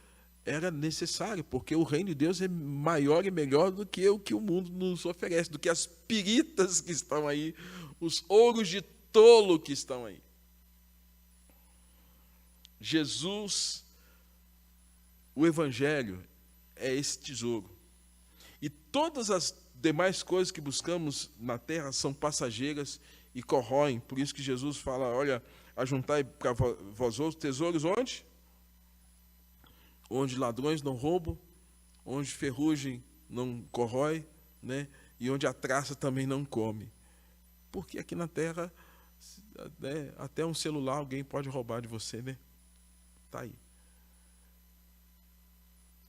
era necessário, porque o reino de Deus é maior e melhor do que o que o mundo nos oferece, do que as piritas que estão aí, os ouros de tolo que estão aí. Jesus, o Evangelho, é esse tesouro. E todas as demais coisas que buscamos na terra são passageiras e corroem. Por isso que Jesus fala, olha, ajuntai para vós outros tesouros onde? Onde ladrões não roubam, onde ferrugem não corrói, né? E onde a traça também não come. Porque aqui na terra, né, até um celular alguém pode roubar de você, né? Está aí.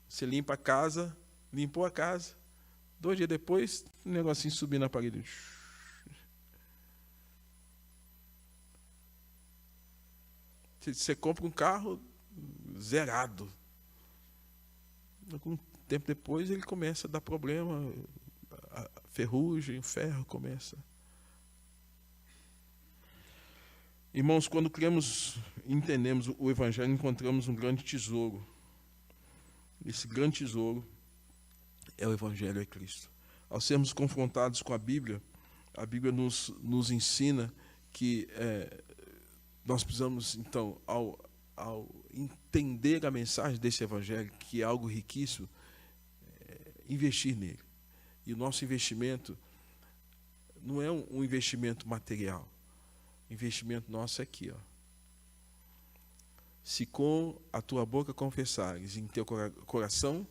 Você limpa a casa, limpou a casa, 2 dias depois, um negocinho subir na parede. Você compra um carro zerado. Algum tempo depois ele começa a dar problema, a ferrugem, o ferro começa. Irmãos, quando cremos e entendemos o Evangelho, encontramos um grande tesouro. Esse grande tesouro é o Evangelho, é Cristo. Ao sermos confrontados com a Bíblia nos ensina que nós precisamos, então, ao entender a mensagem desse Evangelho, que é algo riquíssimo, investir nele. E o nosso investimento não é um investimento material. O investimento nosso é aqui, ó. Se com a tua boca confessares, em teu coração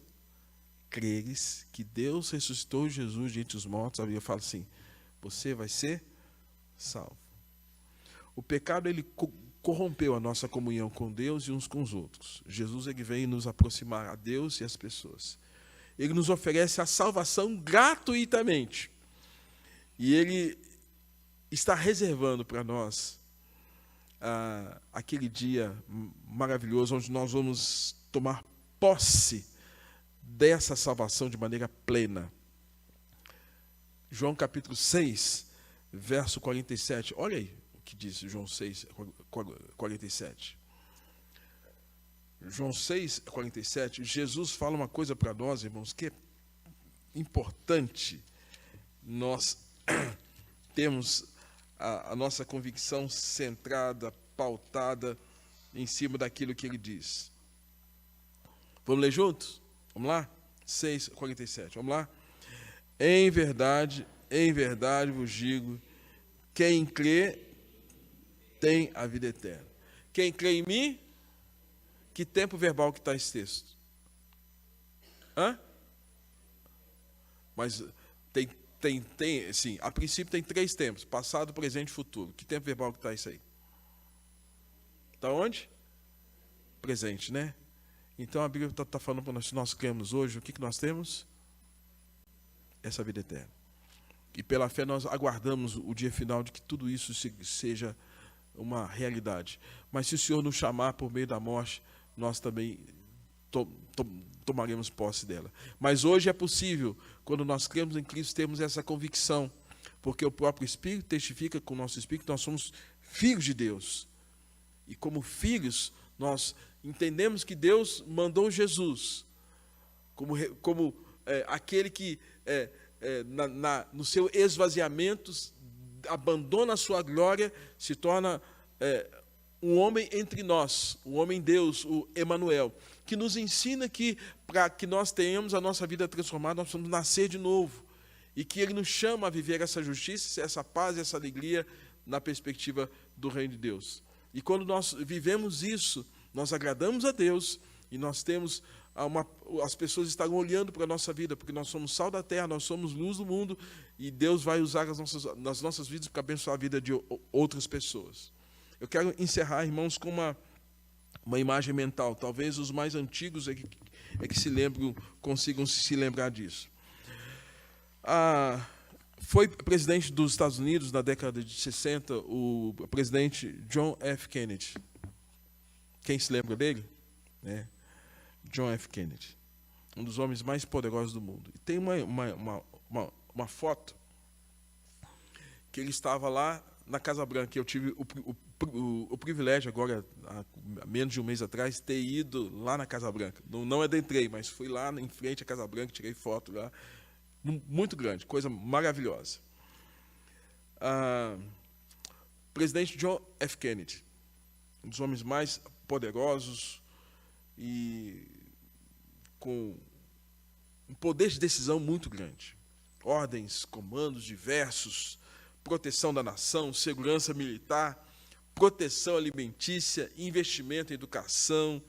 creres que Deus ressuscitou Jesus de entre os mortos, a Bíblia fala assim, você vai ser salvo. O pecado, ele corrompeu a nossa comunhão com Deus e uns com os outros. Jesus, ele vem nos aproximar a Deus e as pessoas. Ele nos oferece a salvação gratuitamente. E ele está reservando para nós aquele dia maravilhoso onde nós vamos tomar posse dessa salvação de maneira plena. João capítulo 6, verso 47. Olha aí o que diz João 6, 47. João 6, 47. Jesus fala uma coisa para nós, irmãos, que é importante nós temos a nossa convicção centrada, pautada em cima daquilo que ele diz. Vamos ler juntos? Vamos lá? 6, 47. Vamos lá? Em verdade vos digo, quem crê tem a vida eterna. Quem crê em mim, que tempo verbal que está esse texto? Hã? Mas sim, a princípio tem 3 tempos, passado, presente e futuro. Que tempo verbal que está isso aí? Está onde? Presente, né? Então a Bíblia está falando para nós, se nós cremos hoje, o que nós temos? Essa vida eterna. E pela fé nós aguardamos o dia final de que tudo isso seja uma realidade. Mas se o Senhor nos chamar por meio da morte, nós também tomaremos posse dela. Mas hoje é possível, quando nós cremos em Cristo, termos essa convicção, porque o próprio Espírito testifica com o nosso Espírito que nós somos filhos de Deus. E como filhos, nós entendemos que Deus mandou Jesus como aquele que no seu esvaziamento abandona a sua glória, se torna um homem entre nós, um homem Deus, o Emanuel, que nos ensina que para que nós tenhamos a nossa vida transformada, nós precisamos nascer de novo, e que Ele nos chama a viver essa justiça, essa paz e essa alegria na perspectiva do reino de Deus. E quando nós vivemos isso, nós agradamos a Deus, e nós temos as pessoas estarão olhando para a nossa vida, porque nós somos sal da terra, nós somos luz do mundo, e Deus vai usar nas nossas vidas para abençoar a vida de outras pessoas. Eu quero encerrar, irmãos, com uma imagem mental. Talvez os mais antigos que se lembram, consigam se lembrar disso. Foi presidente dos Estados Unidos na década de 60, o presidente John F. Kennedy. Quem se lembra dele? John F. Kennedy, um dos homens mais poderosos do mundo. E tem uma foto que ele estava lá na Casa Branca. Eu tive o privilégio agora, há menos de um mês atrás, ter ido lá na Casa Branca. Não adentrei, mas fui lá em frente à Casa Branca, tirei foto lá. Muito grande, coisa maravilhosa. Presidente John F. Kennedy, um dos homens mais poderosos e com um poder de decisão muito grande. Ordens, comandos diversos, proteção da nação, segurança militar, proteção alimentícia, investimento em educação,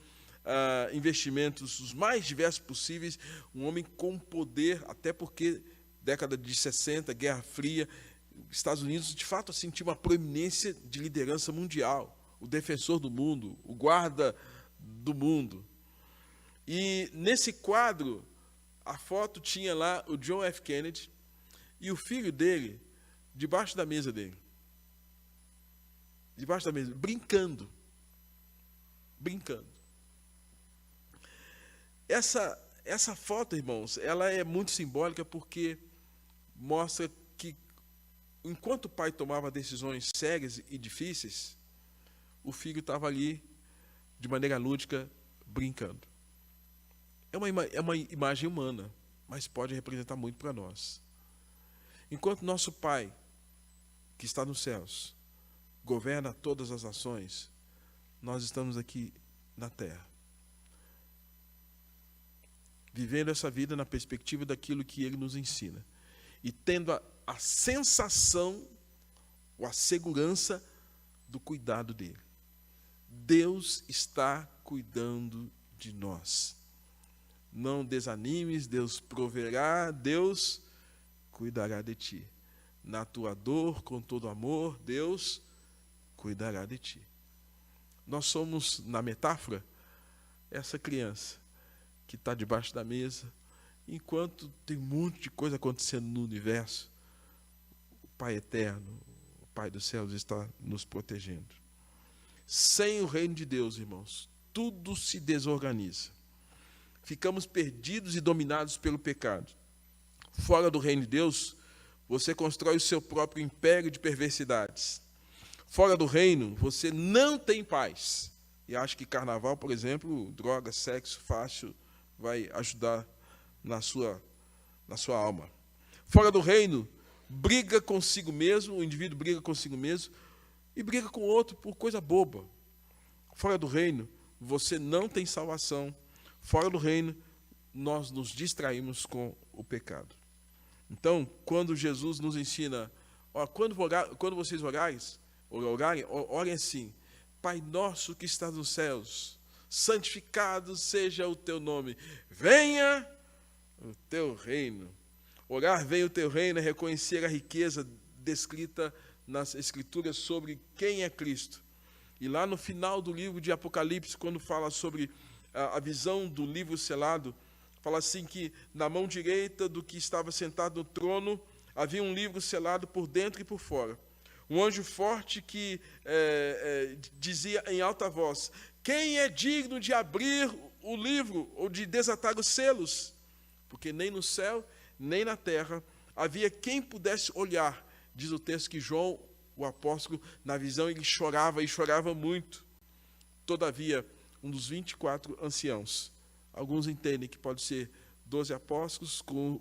investimentos os mais diversos possíveis, um homem com poder, até porque década de 60, Guerra Fria, Estados Unidos de fato assim, tinha uma proeminência de liderança mundial, o defensor do mundo, o guarda do mundo. E nesse quadro, a foto tinha lá o John F. Kennedy e o filho dele debaixo da mesa dele. Debaixo da mesa, brincando. Essa foto, irmãos, ela é muito simbólica porque mostra que, enquanto o pai tomava decisões sérias e difíceis, o filho estava ali, de maneira lúdica, brincando. É uma imagem humana, mas pode representar muito para nós. Enquanto nosso Pai, que está nos céus, governa todas as nações, nós estamos aqui na terra, vivendo essa vida na perspectiva daquilo que Ele nos ensina, e tendo a sensação, ou a segurança do cuidado dEle. Deus está cuidando de nós. Não desanimes, Deus proverá, Deus cuidará de ti. Na tua dor, com todo amor, Deus cuidará de ti. Nós somos, na metáfora, essa criança que está debaixo da mesa, enquanto tem um monte de coisa acontecendo no universo, o Pai eterno, o Pai dos céus está nos protegendo. Sem o reino de Deus, irmãos, tudo se desorganiza. ficamos perdidos e dominados pelo pecado. Fora do reino de Deus, você constrói o seu próprio império de perversidades. Fora do reino, você não tem paz. E acho que carnaval, por exemplo, droga, sexo fácil, vai ajudar na sua alma. Fora do reino, briga consigo mesmo, o indivíduo briga consigo mesmo e briga com o outro por coisa boba. Fora do reino, você não tem salvação. Fora do reino, nós nos distraímos com o pecado. Então, quando Jesus nos ensina, quando vocês orarem, orem assim: Pai nosso que estás nos céus, santificado seja o teu nome, venha o teu reino. Orar venha o teu reino é reconhecer a riqueza descrita nas Escrituras sobre quem é Cristo. E lá no final do livro de Apocalipse, quando fala sobre a visão do livro selado, fala assim que na mão direita do que estava sentado no trono havia um livro selado por dentro e por fora. Um anjo forte que dizia em alta voz: quem é digno de abrir o livro ou de desatar os selos? Porque nem no céu, nem na terra havia quem pudesse olhar. Diz o texto que João, o apóstolo, na visão, ele chorava e chorava muito. Todavia, um dos 24 anciãos, alguns entendem que pode ser 12 apóstolos com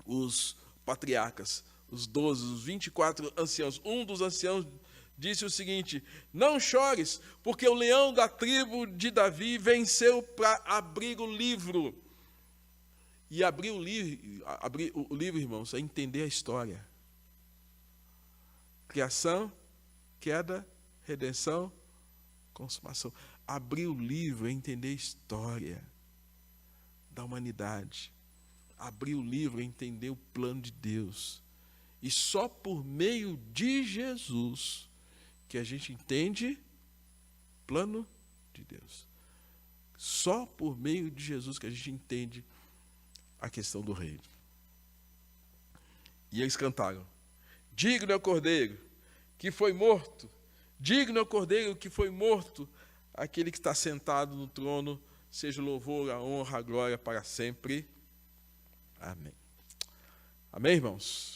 os patriarcas, os 12, os 24 anciãos. Um dos anciãos disse o seguinte: não chores, porque o leão da tribo de Davi venceu para abrir o livro. E abrir o livro, irmãos, é entender a história. Criação, queda, redenção, consumação. Abrir o livro é entender a história da humanidade. Abrir o livro é entender o plano de Deus. E só por meio de Jesus que a gente entende o plano de Deus. Só por meio de Jesus que a gente entende a questão do reino. E eles cantaram: digno é o Cordeiro que foi morto, digno é o Cordeiro que foi morto, aquele que está sentado no trono, seja o louvor, a honra, a glória para sempre. Amém. Amém, irmãos?